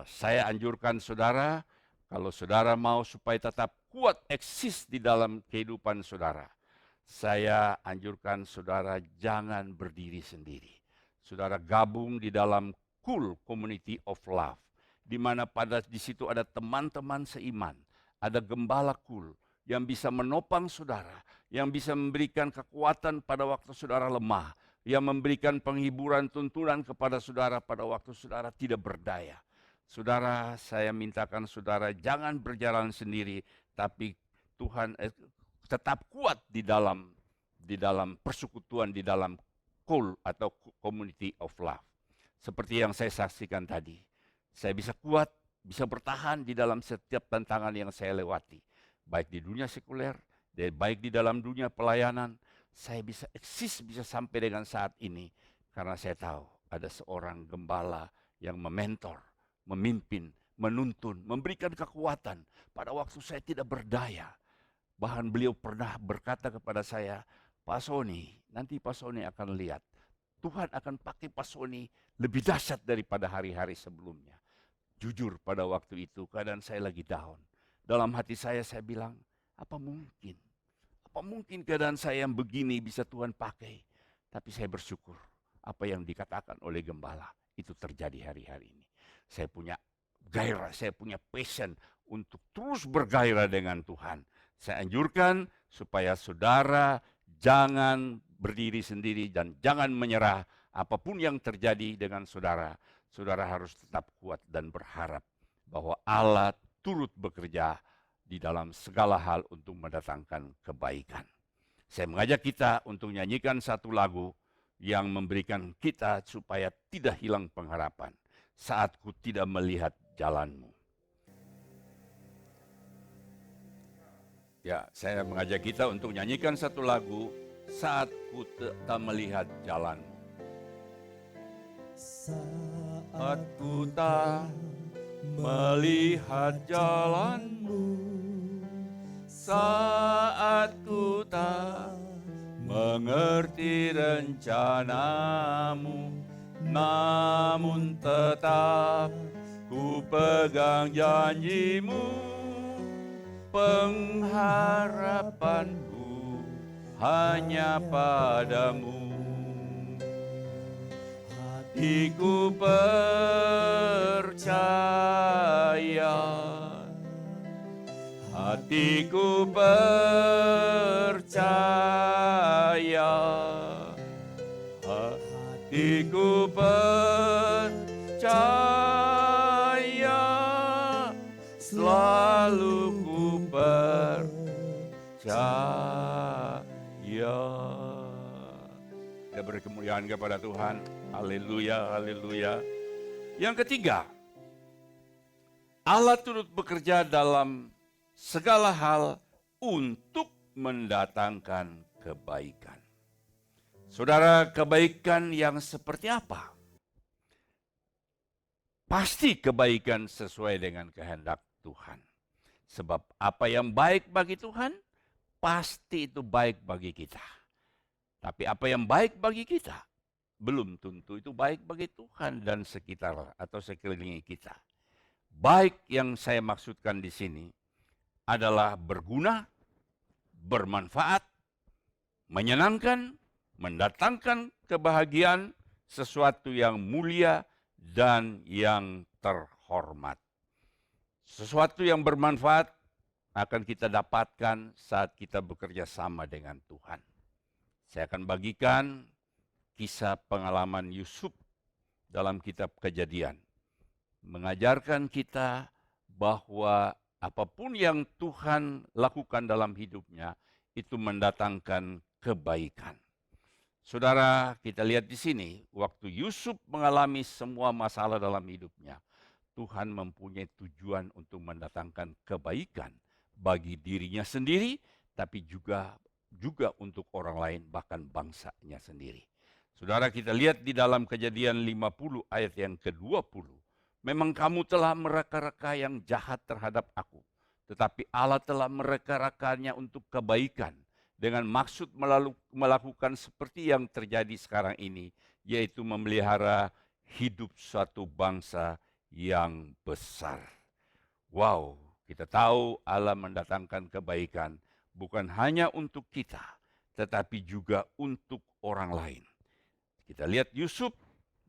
saya anjurkan saudara, kalau saudara mau supaya tetap kuat eksis di dalam kehidupan saudara, saya anjurkan saudara jangan berdiri sendiri. Saudara gabung di dalam Cool Community of Love, di mana di situ ada teman-teman seiman, ada gembala Cool yang bisa menopang saudara, yang bisa memberikan kekuatan pada waktu saudara lemah, yang memberikan penghiburan tuntunan kepada saudara pada waktu saudara tidak berdaya. Saudara, saya mintakan saudara jangan berjalan sendiri, tapi Tuhan tetap kuat di dalam persekutuan, di dalam Cool atau Community of Love. Seperti yang saya saksikan tadi, saya bisa kuat, bisa bertahan di dalam setiap tantangan yang saya lewati. Baik di dunia sekuler, baik di dalam dunia pelayanan, saya bisa eksis, bisa sampai dengan saat ini. Karena saya tahu ada seorang gembala yang mementor, memimpin, menuntun, memberikan kekuatan pada waktu saya tidak berdaya. Bahkan beliau pernah berkata kepada saya, Pak Sony, nanti Pak Sony akan lihat, Tuhan akan pakai Pak Sony lebih dahsyat daripada hari-hari sebelumnya. Jujur pada waktu itu keadaan saya lagi down. Dalam hati saya bilang, apa mungkin? Apa mungkin keadaan saya yang begini bisa Tuhan pakai? Tapi saya bersyukur apa yang dikatakan oleh gembala itu terjadi hari-hari ini. Saya punya gairah, saya punya passion untuk terus bergairah dengan Tuhan. Saya anjurkan supaya saudara jangan berdiri sendiri dan jangan menyerah. Apapun yang terjadi dengan saudara, saudara harus tetap kuat dan berharap bahwa Allah turut bekerja di dalam segala hal untuk mendatangkan kebaikan. Saya mengajak kita untuk nyanyikan satu lagu yang memberikan kita supaya tidak hilang pengharapan. Saatku tidak melihat jalanmu. Ya, saya mengajak kita untuk nyanyikan satu lagu, Saatku tak melihat jalanmu. saat ku tak melihat jalanmu, saat ku tak mengerti rencanamu, namun tetap ku pegang janjimu, pengharapanku hanya padamu. Hatiku percaya, hatiku percaya, hatiku percaya, selalu ku percaya. Kita beri kemuliaan kepada Tuhan. Haleluya, haleluya. Yang ketiga, Allah turut bekerja dalam segala hal untuk mendatangkan kebaikan. Saudara, kebaikan yang seperti apa? Pasti kebaikan sesuai dengan kehendak Tuhan. Sebab apa yang baik bagi Tuhan, pasti itu baik bagi kita. Tapi apa yang baik bagi kita, belum tentu itu baik bagi Tuhan dan sekitar atau sekeliling kita. Baik yang saya maksudkan di sini adalah berguna, bermanfaat, menyenangkan, mendatangkan kebahagiaan, sesuatu yang mulia dan yang terhormat. Sesuatu yang bermanfaat akan kita dapatkan saat kita bekerja sama dengan Tuhan. Saya akan bagikan kisah pengalaman Yusuf dalam kitab Kejadian. Mengajarkan kita bahwa apapun yang Tuhan lakukan dalam hidupnya, itu mendatangkan kebaikan. Saudara, kita lihat di sini, waktu Yusuf mengalami semua masalah dalam hidupnya, Tuhan mempunyai tujuan untuk mendatangkan kebaikan bagi dirinya sendiri, tapi juga untuk orang lain, bahkan bangsanya sendiri. Saudara, kita lihat di dalam Kejadian 50 ayat yang ke-20. Memang kamu telah mereka-reka yang jahat terhadap aku, tetapi Allah telah mereka-rekanya untuk kebaikan, dengan maksud melakukan seperti yang terjadi sekarang ini, yaitu memelihara hidup suatu bangsa yang besar. Wow, kita tahu Allah mendatangkan kebaikan bukan hanya untuk kita, tetapi juga untuk orang lain. Kita lihat Yusuf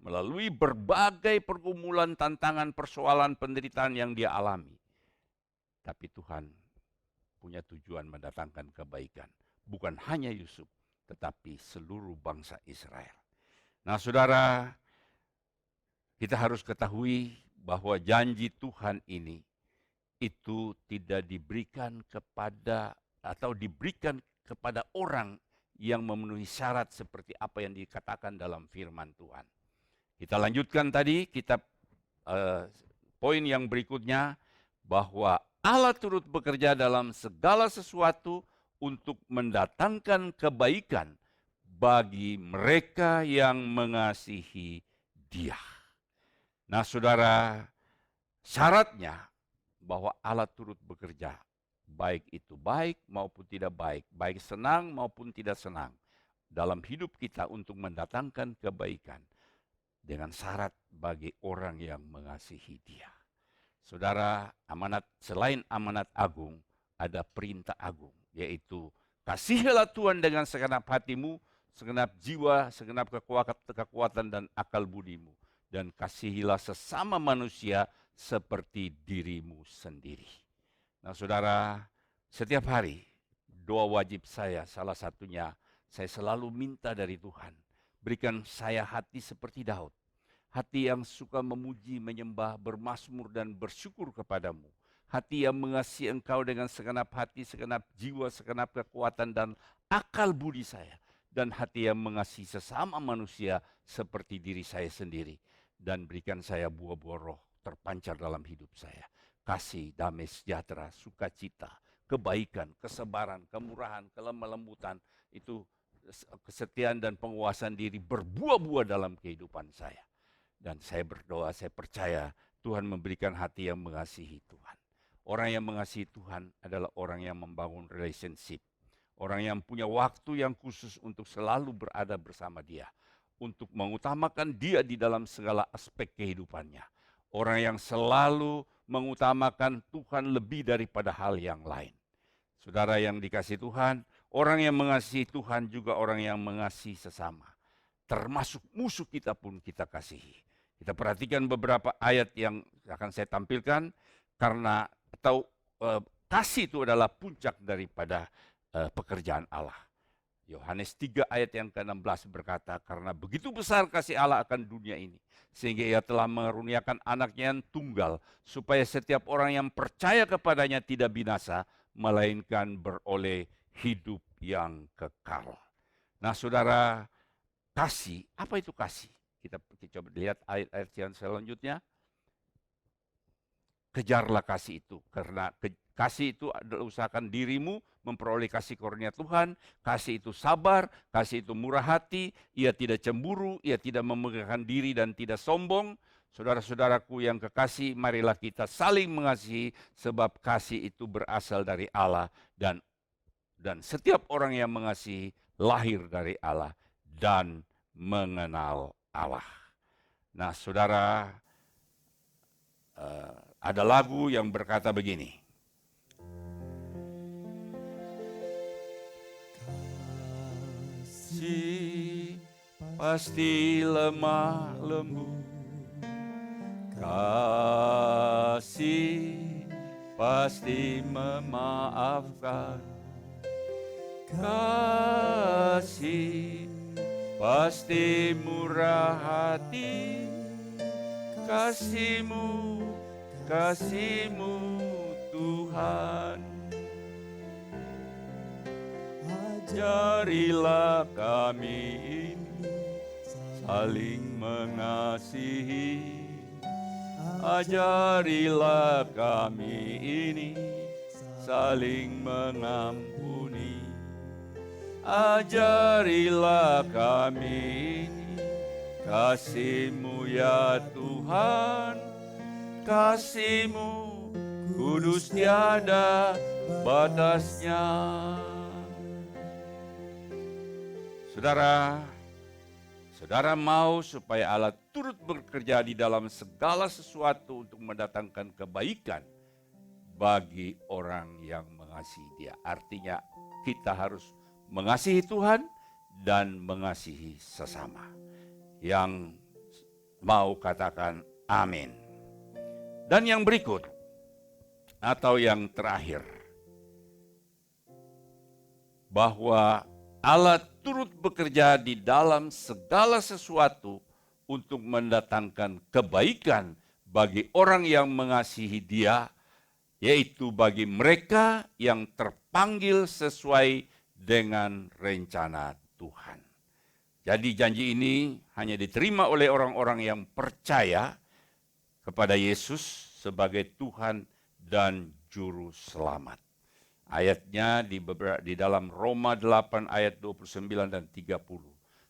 melalui berbagai pergumulan, tantangan, persoalan, penderitaan yang dia alami. Tapi Tuhan punya tujuan mendatangkan kebaikan. Bukan hanya Yusuf, tetapi seluruh bangsa Israel. Nah saudara, kita harus ketahui bahwa janji Tuhan ini itu tidak diberikan kepada atau diberikan kepada orang yang memenuhi syarat seperti apa yang dikatakan dalam firman Tuhan. Kita lanjutkan tadi kitab poin yang berikutnya, bahwa Allah turut bekerja dalam segala sesuatu untuk mendatangkan kebaikan bagi mereka yang mengasihi Dia. Nah saudara, syaratnya bahwa Allah turut bekerja, baik itu baik maupun tidak baik, baik senang maupun tidak senang, dalam hidup kita untuk mendatangkan kebaikan dengan syarat bagi orang yang mengasihi Dia. Saudara, selain amanat agung, ada perintah agung, yaitu kasihilah Tuhan dengan segenap hatimu, segenap jiwa, segenap kekuatan dan akal budimu, dan kasihilah sesama manusia seperti dirimu sendiri. Nah saudara, setiap hari doa wajib saya, salah satunya saya selalu minta dari Tuhan, berikan saya hati seperti Daud, hati yang suka memuji, menyembah, bermazmur dan bersyukur kepadamu, hati yang mengasihi Engkau dengan segenap hati, segenap jiwa, segenap kekuatan dan akal budi saya, dan hati yang mengasihi sesama manusia seperti diri saya sendiri, dan berikan saya buah-buah roh terpancar dalam hidup saya. Kasih, damai sejahtera, sukacita, kebaikan, kesabaran, kemurahan, kelemah lembutan, itu kesetiaan dan penguasaan diri berbuah-buah dalam kehidupan saya. Dan saya berdoa, saya percaya Tuhan memberikan hati yang mengasihi Tuhan. Orang yang mengasihi Tuhan adalah orang yang membangun relationship. Orang yang punya waktu yang khusus untuk selalu berada bersama Dia. Untuk mengutamakan Dia di dalam segala aspek kehidupannya. Orang yang selalu mengutamakan Tuhan lebih daripada hal yang lain. Saudara yang dikasihi Tuhan, orang yang mengasihi Tuhan juga orang yang mengasihi sesama. Termasuk musuh kita pun kita kasihi. Kita perhatikan beberapa ayat yang akan saya tampilkan karena kasih itu adalah puncak daripada pekerjaan Allah. Yohanes 3 ayat yang ke-16 berkata, karena begitu besar kasih Allah akan dunia ini, sehingga Ia telah mengaruniakan anaknya yang tunggal, supaya setiap orang yang percaya kepadanya tidak binasa, melainkan beroleh hidup yang kekal. Nah saudara, kasih, apa itu kasih? Kita coba lihat ayat-ayat yang selanjutnya. Kejarlah kasih itu, karena kasih itu adalah usahakan dirimu memperoleh kasih karunia Tuhan. Kasih itu sabar, kasih itu murah hati, ia tidak cemburu, ia tidak memegahkan diri dan tidak sombong. Saudara-saudaraku yang kekasih, marilah kita saling mengasihi, sebab kasih itu berasal dari Allah, dan setiap orang yang mengasihi lahir dari Allah dan mengenal Allah. Nah saudara, ada lagu yang berkata begini. Kasih pasti lemah lembut, kasih pasti memaafkan, kasih pasti murah hati, kasih-Mu Tuhan. Ajarilah kami ini saling mengasihi, ajarilah kami ini saling mengampuni, ajarilah kami ini kasih-Mu ya Tuhan, kasih-Mu kudus tiada batasnya. Saudara mau supaya Allah turut bekerja di dalam segala sesuatu untuk mendatangkan kebaikan bagi orang yang mengasihi Dia. Artinya kita harus mengasihi Tuhan dan mengasihi sesama. Yang mau katakan amin. Dan yang berikut atau yang terakhir, bahwa Allah turut bekerja di dalam segala sesuatu untuk mendatangkan kebaikan bagi orang yang mengasihi Dia, yaitu bagi mereka yang terpanggil sesuai dengan rencana Tuhan. Jadi janji ini hanya diterima oleh orang-orang yang percaya kepada Yesus sebagai Tuhan dan Juru Selamat. Ayatnya di dalam Roma 8 ayat 29 dan 30.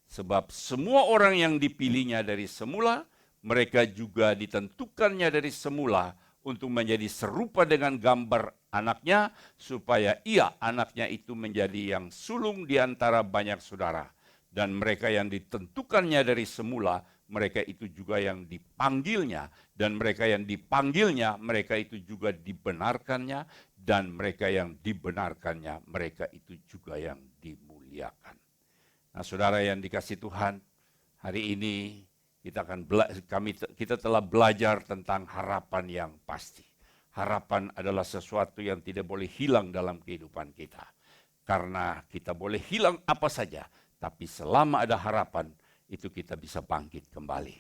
Sebab semua orang yang dipilihnya dari semula, mereka juga ditentukannya dari semula untuk menjadi serupa dengan gambar anaknya, supaya ia, anaknya itu, menjadi yang sulung di antara banyak saudara. Dan mereka yang ditentukannya dari semula, mereka itu juga yang dipanggilnya. Dan mereka yang dipanggilnya, mereka itu juga dibenarkannya. Dan mereka yang dibenarkannya, mereka itu juga yang dimuliakan. Nah saudara yang dikasihi Tuhan, hari ini kita telah belajar tentang harapan yang pasti. Harapan adalah sesuatu yang tidak boleh hilang dalam kehidupan kita. Karena kita boleh hilang apa saja, tapi selama ada harapan, itu kita bisa bangkit kembali.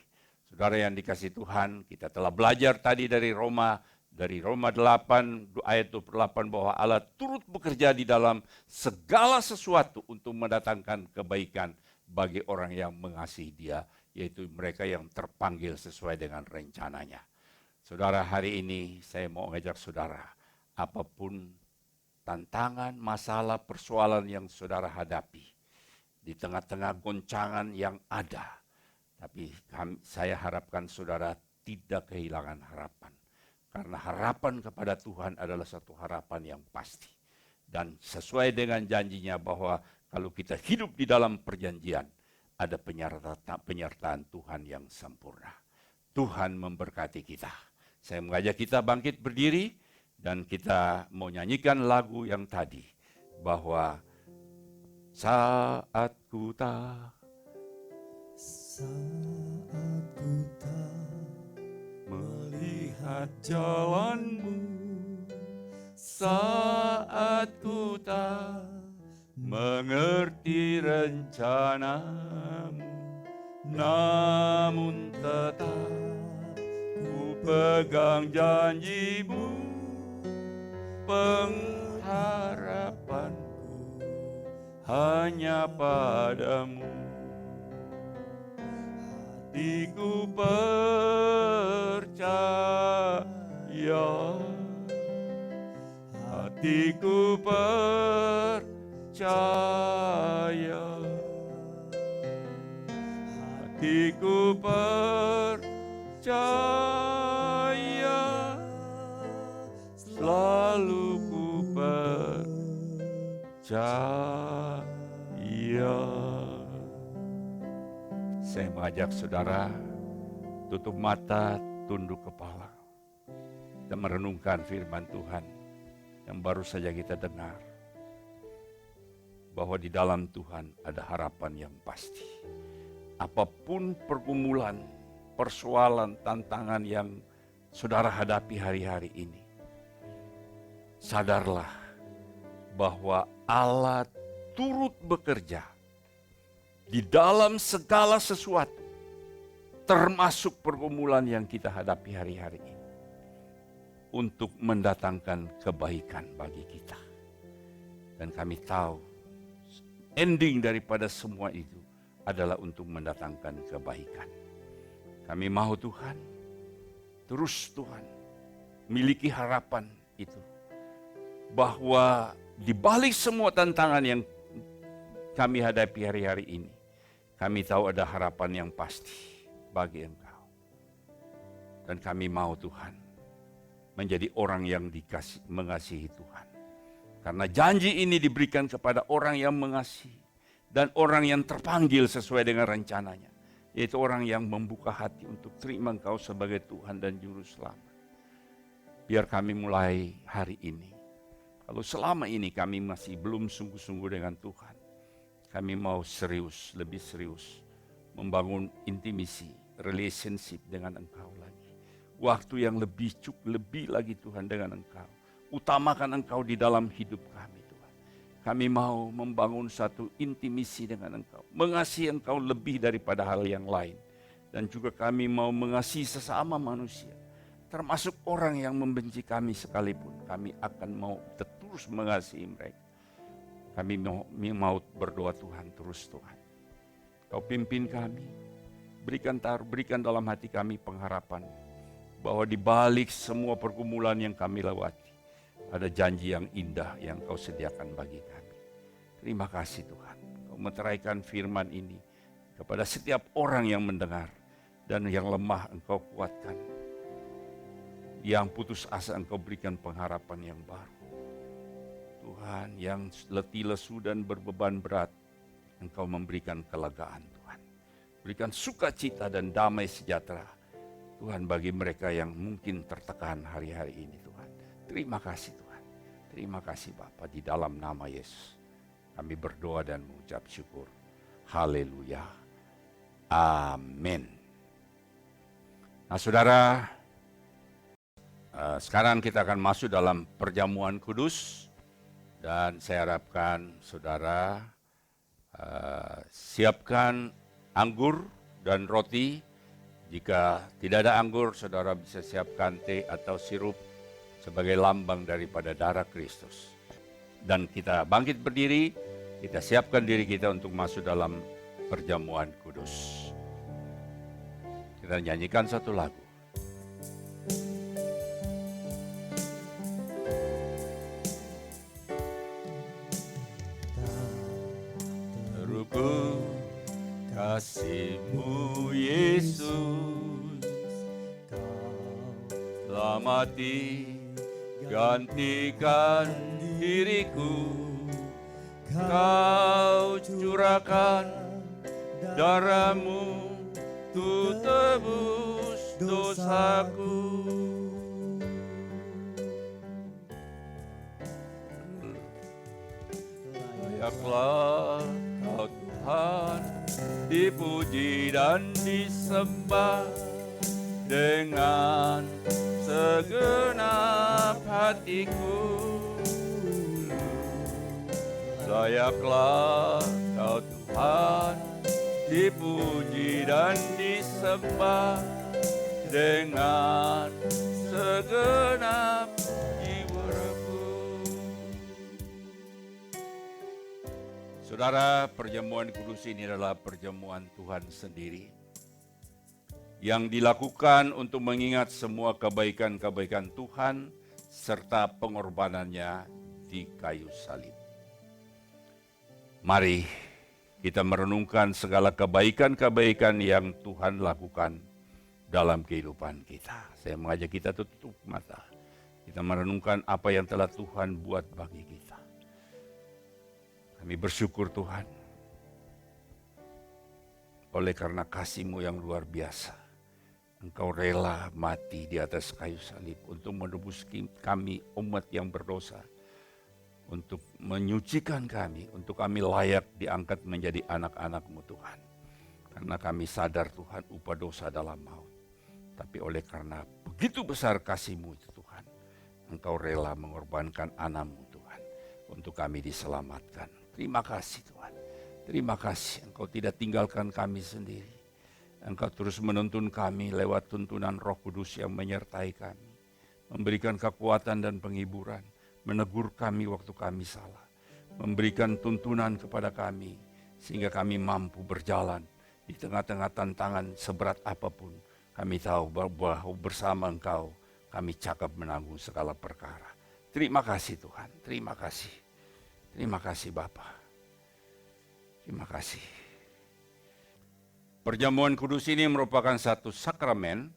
Saudara yang dikasihi Tuhan, kita telah belajar tadi dari Roma 8 ayat 28 bahwa Allah turut bekerja di dalam segala sesuatu untuk mendatangkan kebaikan bagi orang yang mengasihi Dia, yaitu mereka yang terpanggil sesuai dengan rencananya. Saudara, hari ini saya mau mengajak saudara, apapun tantangan, masalah, persoalan yang saudara hadapi, di tengah-tengah goncangan yang ada, Tapi saya harapkan saudara tidak kehilangan harapan. Karena harapan kepada Tuhan adalah satu harapan yang pasti. Dan sesuai dengan janjinya bahwa kalau kita hidup di dalam perjanjian, ada penyertaan Tuhan yang sempurna. Tuhan memberkati kita. Saya mengajak kita bangkit berdiri dan kita mau nyanyikan lagu yang tadi. Bahwa saat ku tak melihat jalanmu, saat ku tak mengerti rencanamu, namun tetap ku pegang janjimu, pengharapanku hanya padamu. Hatiku percaya, hatiku percaya, hatiku percaya, selalu ku percaya. Saya mengajak saudara tutup mata, tunduk kepala, dan merenungkan firman Tuhan yang baru saja kita dengar. Bahwa di dalam Tuhan ada harapan yang pasti. Apapun pergumulan, persoalan, tantangan yang saudara hadapi hari-hari ini, sadarlah bahwa Allah turut bekerja di dalam segala sesuatu, termasuk pergumulan yang kita hadapi hari-hari ini, untuk mendatangkan kebaikan bagi kita. Dan kami tahu, ending daripada semua itu adalah untuk mendatangkan kebaikan. Kami mau Tuhan, terus Tuhan, miliki harapan itu. Bahwa di balik semua tantangan yang kami hadapi hari-hari ini, kami tahu ada harapan yang pasti bagi Engkau. Dan kami mau Tuhan menjadi orang yang mengasihi Tuhan. Karena janji ini diberikan kepada orang yang mengasihi dan orang yang terpanggil sesuai dengan rencananya. Yaitu orang yang membuka hati untuk terima Engkau sebagai Tuhan dan Juru Selamat. Biar kami mulai hari ini, kalau selama ini kami masih belum sungguh-sungguh dengan Tuhan, kami mau serius, lebih serius, membangun intimisi, relationship dengan Engkau lagi. Waktu yang lebih lagi Tuhan dengan Engkau. Utamakan Engkau di dalam hidup kami Tuhan. Kami mau membangun satu intimisi dengan Engkau. Mengasihi Engkau lebih daripada hal yang lain. Dan juga kami mau mengasihi sesama manusia. Termasuk orang yang membenci kami sekalipun. Kami akan mau terus mengasihi mereka. Kami mau berdoa Tuhan, terus Tuhan. Kau pimpin kami, berikan dalam hati kami pengharapan. Bahwa di balik semua pergumulan yang kami lewati, ada janji yang indah yang Kau sediakan bagi kami. Terima kasih Tuhan, Kau meteraikan firman ini kepada setiap orang yang mendengar. Dan yang lemah Engkau kuatkan. Yang putus asa Engkau berikan pengharapan yang baru. Tuhan, yang letih lesu dan berbeban berat, Engkau memberikan kelegaan Tuhan. Berikan sukacita dan damai sejahtera Tuhan bagi mereka yang mungkin tertekan hari-hari ini Tuhan. Terima kasih Tuhan. Terima kasih Bapa, di dalam nama Yesus kami berdoa dan mengucap syukur. Haleluya. Amin. Nah saudara, sekarang kita akan masuk dalam perjamuan kudus. Dan saya harapkan saudara siapkan anggur dan roti. Jika tidak ada anggur, saudara bisa siapkan teh atau sirup sebagai lambang daripada darah Kristus. Dan kita bangkit berdiri, kita siapkan diri kita untuk masuk dalam perjamuan kudus. Kita nyanyikan satu lagu. kasih-Mu Yesus telah mati gantikan diriku. Kau curahkan darah-Mu untuk tebus dosaku. Layaklah Kau Tuhan dipuji dan disembah dengan segenap hatiku. Layaklah Kau Tuhan dipuji dan disembah dengan segenap jiwaku. Saudara, perjamuan kudus ini adalah perjamuan Tuhan sendiri yang dilakukan untuk mengingat semua kebaikan-kebaikan Tuhan serta pengorbanannya di kayu salib. Mari kita merenungkan segala kebaikan-kebaikan yang Tuhan lakukan dalam kehidupan kita. Saya mengajak kita tutup mata. Kita merenungkan apa yang telah Tuhan buat bagi kita. Kami bersyukur Tuhan, oleh karena kasih-Mu yang luar biasa, Engkau rela mati di atas kayu salib untuk menebus kami umat yang berdosa, untuk menyucikan kami, untuk kami layak diangkat menjadi anak-anak-Mu Tuhan. Karena kami sadar Tuhan upah dosa dalam maut. Tapi oleh karena begitu besar kasih-Mu Tuhan, Engkau rela mengorbankan anak-Mu Tuhan, untuk kami diselamatkan. Terima kasih Tuhan, terima kasih Engkau tidak tinggalkan kami sendiri. Engkau terus menuntun kami lewat tuntunan Roh Kudus yang menyertai kami, memberikan kekuatan dan penghiburan, menegur kami waktu kami salah, memberikan tuntunan kepada kami, sehingga kami mampu berjalan di tengah-tengah tantangan seberat apapun. Kami tahu bahwa bersama Engkau kami cakap menanggung segala perkara. Terima kasih Tuhan, terima kasih. Terima kasih Bapa. Terima kasih. Perjamuan kudus ini merupakan satu sakramen,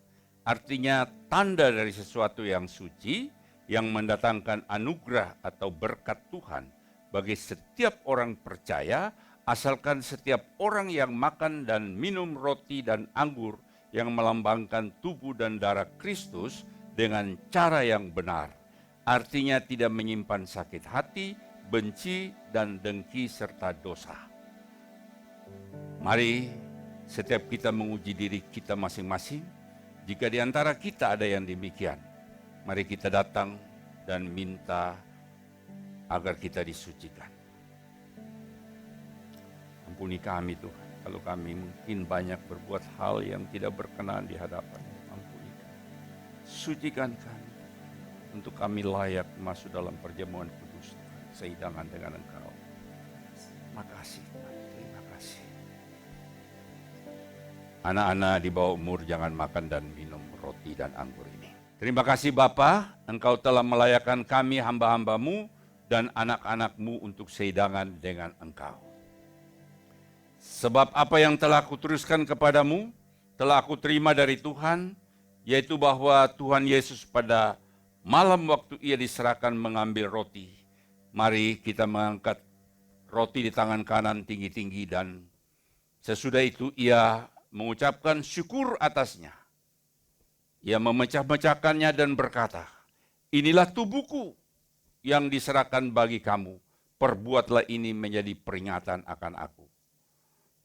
artinya tanda dari sesuatu yang suci, yang mendatangkan anugerah atau berkat Tuhan bagi setiap orang percaya, asalkan setiap orang yang makan dan minum roti dan anggur yang melambangkan tubuh dan darah Kristus dengan cara yang benar. Artinya tidak menyimpan sakit hati, benci, dan dengki serta dosa. Mari setiap kita menguji diri kita masing-masing. Jika di antara kita ada yang demikian, mari kita datang dan minta agar kita disucikan. Ampuni kami Tuhan, kalau kami mungkin banyak berbuat hal yang tidak berkenan di hadapan-Mu. Ampuni kami, sucikan kami, untuk kami layak masuk dalam perjamuan kudus Tuhan, seidangan dengan Engkau. Makasih Tuhan, terima kasih. Anak-anak di bawah umur jangan makan dan minum roti dan anggur ini. Terima kasih Bapa, Engkau telah melayakkan kami hamba-hamba-Mu dan anak-anak-Mu untuk seidangan dengan Engkau. Sebab apa yang telah aku teruskan kepadamu, telah aku terima dari Tuhan, yaitu bahwa Tuhan Yesus pada malam waktu Ia diserahkan mengambil roti, mari kita mengangkat roti di tangan kanan tinggi-tinggi dan sesudah itu Ia mengucapkan syukur atasnya. Ia memecah-mecahkannya dan berkata, inilah tubuhku yang diserahkan bagi kamu, perbuatlah ini menjadi peringatan akan aku.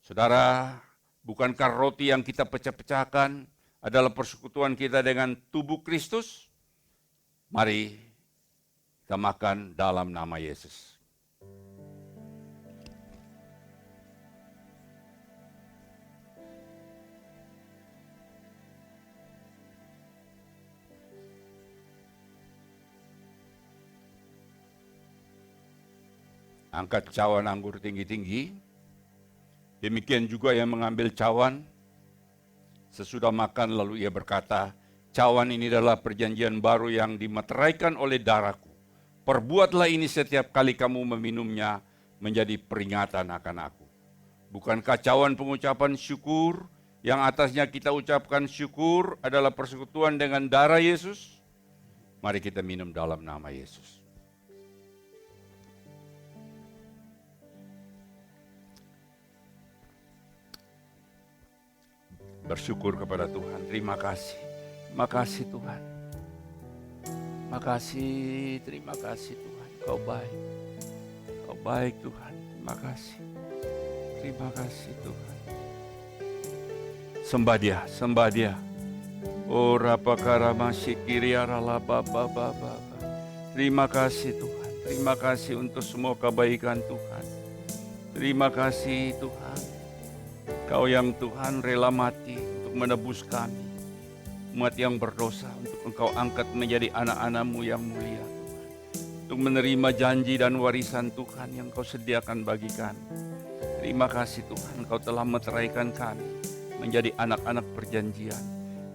Saudara, bukankah roti yang kita pecah-pecahkan adalah persekutuan kita dengan tubuh Kristus? Mari kita makan dalam nama Yesus. Angkat cawan anggur tinggi-tinggi. Demikian juga yang mengambil cawan. Sesudah makan lalu ia berkata, cawan ini adalah perjanjian baru yang dimeteraikan oleh darahku. Perbuatlah ini setiap kali kamu meminumnya menjadi peringatan akan aku. bukan kacauan pengucapan syukur, yang atasnya kita ucapkan syukur adalah persekutuan dengan darah Yesus. Mari kita minum dalam nama Yesus. Bersyukur kepada Tuhan. Terima kasih. Terima kasih Tuhan. Terima kasih Tuhan. Kau baik. Kau baik Tuhan. Terima kasih. Terima kasih Tuhan. Sembah Dia. Oh rapakara masyikiria rala baba. Terima kasih Tuhan. Terima kasih untuk semua kebaikan Tuhan. Terima kasih Tuhan. Kau yang Tuhan rela mati untuk menebus kami, umat yang berdosa, untuk Engkau angkat menjadi anak-anak-Mu yang mulia Tuhan. Untuk menerima janji dan warisan Tuhan yang Kau sediakan bagi kami. Terima kasih Tuhan, Kau telah meteraikan kami menjadi anak-anak perjanjian.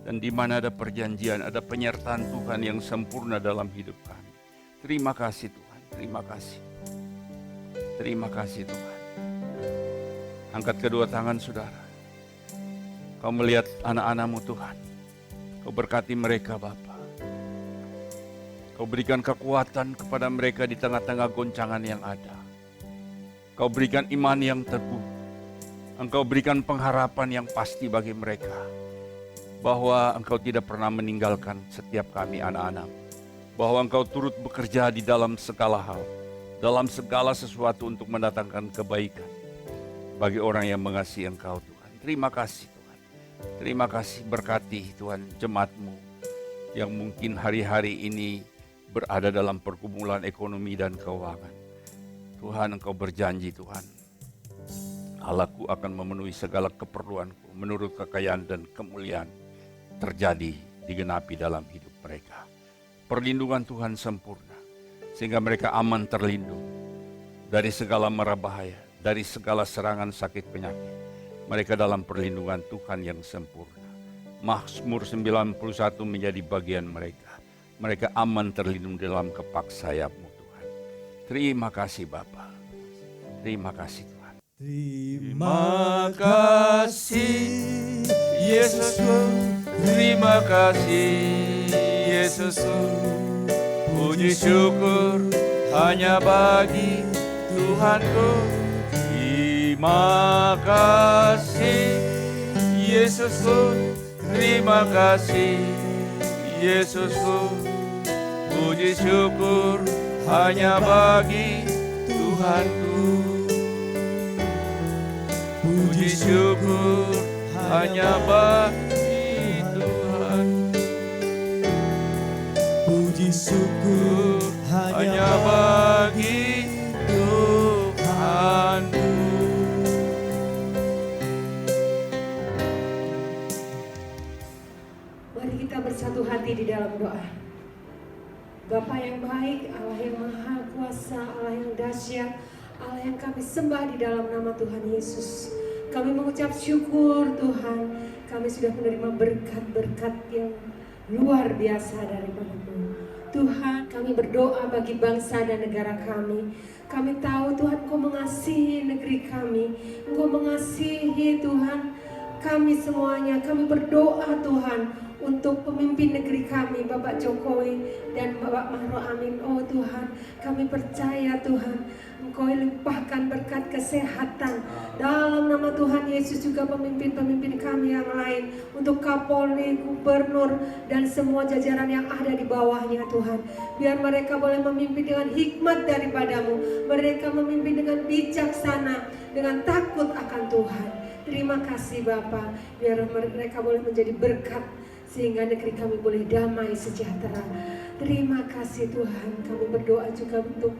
Dan di mana ada perjanjian, ada penyertaan Tuhan yang sempurna dalam hidup kami. Terima kasih Tuhan, terima kasih. Terima kasih Tuhan. Angkat kedua tangan saudara. Kau melihat anak-anak-Mu Tuhan. Kau berkati mereka Bapa. Kau berikan kekuatan kepada mereka di tengah-tengah goncangan yang ada. Kau berikan iman yang teguh. Engkau berikan pengharapan yang pasti bagi mereka. Bahwa Engkau tidak pernah meninggalkan setiap kami anak-anak. Bahwa Engkau turut bekerja di dalam segala hal. Dalam segala sesuatu untuk mendatangkan kebaikan. Bagi orang yang mengasihi Engkau Tuhan. Terima kasih Tuhan. Terima kasih, berkati Tuhan jemaat-Mu yang mungkin hari-hari ini berada dalam pergumulan ekonomi dan keuangan. Tuhan, Engkau berjanji Tuhan, Allahku akan memenuhi segala keperluanku menurut kekayaan dan kemuliaan terjadi digenapi dalam hidup mereka. Perlindungan Tuhan sempurna sehingga mereka aman terlindung dari segala mara bahaya, dari segala serangan sakit penyakit. Mereka dalam perlindungan Tuhan yang sempurna. Mazmur 91 menjadi bagian mereka. Mereka aman terlindung dalam kepak sayap-Mu Tuhan. Terima kasih Bapa. Terima kasih Tuhan. Terima kasih Yesusku. Terima kasih Yesusku. Puji syukur hanya bagi Tuhanku. Terima kasih Yesusku, terima kasih Yesusku. Puji syukur hanya bagi Tuhanku. Puji syukur hanya bagi Tuhan. Puji syukur hanya bagi Tuhanku. Kita bersatu hati di dalam doa. Bapa yang baik, Allah yang maha kuasa, Allah yang dahsyat, Allah yang kami sembah di dalam nama Tuhan Yesus. Kami mengucap syukur Tuhan, kami sudah menerima berkat-berkat yang luar biasa daripada-Mu. Tuhan, kami berdoa bagi bangsa dan negara kami. Kami tahu Tuhan, Engkau mengasihi negeri kami, Engkau mengasihi Tuhan kami semuanya. Kami berdoa Tuhan untuk pemimpin negeri kami, Bapak Jokowi dan Bapak Ma'ruf Amin. Oh Tuhan, kami percaya Tuhan, Engkau limpahkan berkat kesehatan dalam nama Tuhan Yesus. Juga pemimpin-pemimpin kami yang lain, untuk Kapolri, Gubernur, dan semua jajaran yang ada di bawahnya Tuhan. Biar mereka boleh memimpin dengan hikmat daripada-Mu. Mereka memimpin dengan bijaksana, dengan takut akan Tuhan. Terima kasih Bapa, biar mereka boleh menjadi berkat sehingga negeri kami boleh damai sejahtera. Terima kasih Tuhan. Kami berdoa juga untuk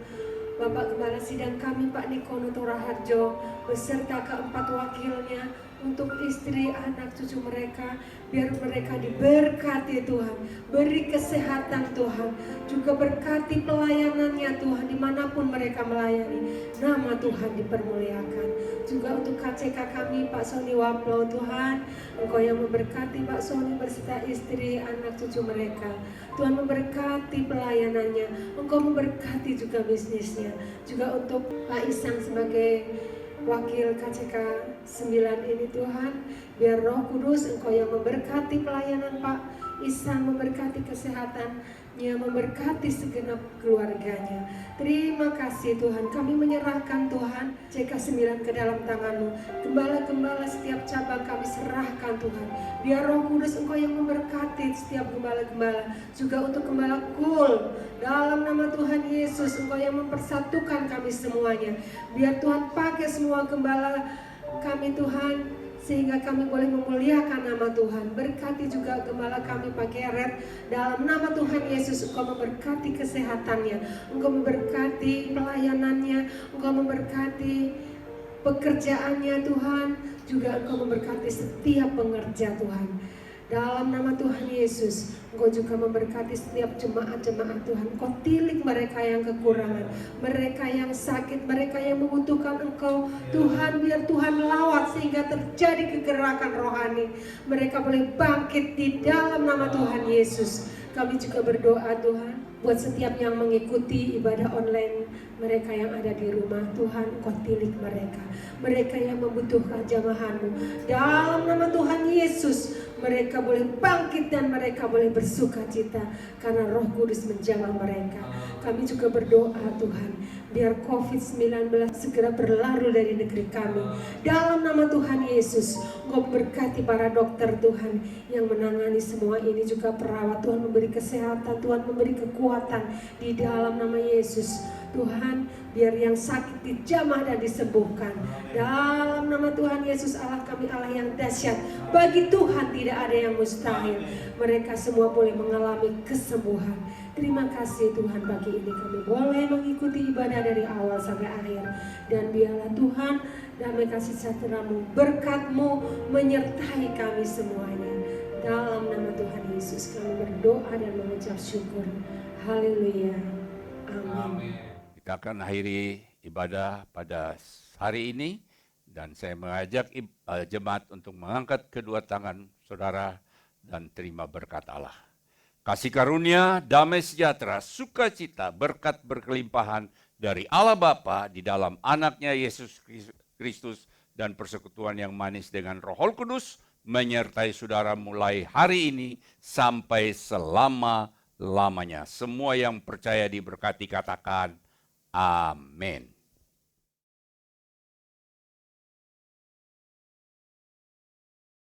Bapak Gembala Sidang kami Pak Niko Nutoraharjo beserta keempat wakilnya, untuk istri, anak, cucu mereka, biar mereka diberkati Tuhan, beri kesehatan Tuhan, juga berkati pelayanannya Tuhan, dimanapun mereka melayani, nama Tuhan dipermuliakan. Juga untuk KCK kami Pak Sony Waplo Tuhan, Engkau yang memberkati Pak Sony beserta istri, anak, cucu mereka. Tuhan memberkati pelayanannya, Engkau memberkati juga bisnisnya. Juga untuk Pak Isang sebagai wakil KCK 9 ini Tuhan. Biar Roh Kudus Engkau yang memberkati pelayanan Pak Ihsan, memberkati kesehatannya, memberkati segenap keluarganya. Terima kasih Tuhan, kami menyerahkan Tuhan CK9 ke dalam tangan-Mu. Gembala-gembala setiap cabang kami serahkan Tuhan. Biar Roh Kudus Engkau yang memberkati setiap gembala-gembala. Juga untuk gembala Kul, dalam nama Tuhan Yesus Engkau yang mempersatukan kami semuanya. Biar Tuhan pakai semua gembala kami Tuhan, sehingga kami boleh memuliakan nama Tuhan. Berkati juga gembala kami Pak Geret, dalam nama Tuhan Yesus Engkau memberkati kesehatannya, Engkau memberkati pelayanannya, Engkau memberkati pekerjaannya Tuhan, juga Engkau memberkati setiap pengerja Tuhan. Dalam nama Tuhan Yesus, Engkau juga memberkati setiap jemaat-jemaat Tuhan. Engkau tilik mereka yang kekurangan, mereka yang sakit, mereka yang membutuhkan Engkau. Tuhan, biar Tuhan lawat sehingga terjadi kegerakan rohani. Mereka boleh bangkit di dalam nama Tuhan Yesus. Kami juga berdoa Tuhan, buat setiap yang mengikuti ibadah online, mereka yang ada di rumah, Tuhan Engkau tilik mereka. Mereka yang membutuhkan jamahan-Mu, dalam nama Tuhan Yesus, mereka boleh bangkit dan mereka boleh bersuka cita karena Roh Kudus menjamah mereka. Kami juga berdoa Tuhan, biar COVID-19 segera berlalu dari negeri kami. Dalam nama Tuhan Yesus, Engkau berkati para dokter Tuhan yang menangani semua ini, juga perawat Tuhan, memberi kesehatan, Tuhan memberi kekuatan di dalam nama Yesus. Tuhan, biar yang sakit dijamah dan disembuhkan. Dalam nama Tuhan Yesus, Allah kami Allah yang dahsyat. Bagi Tuhan tidak ada yang mustahil. Mereka semua boleh mengalami kesembuhan. Terima kasih Tuhan, pagi ini kami boleh mengikuti ibadah dari awal sampai akhir. Dan biarlah Tuhan, damai kasih sejahtera-Mu, berkat-Mu menyertai kami semuanya. Dalam nama Tuhan Yesus kami berdoa dan mengucap syukur. Haleluya. Amin. Kita akan akhiri ibadah pada hari ini dan saya mengajak jemaat untuk mengangkat kedua tangan saudara dan terima berkat Allah. Kasih karunia, damai sejahtera, sukacita, berkat berkelimpahan dari Allah Bapa di dalam anaknya Yesus Kristus dan persekutuan yang manis dengan Roh Kudus menyertai saudara mulai hari ini sampai selama-lamanya. Semua yang percaya diberkati katakan amin.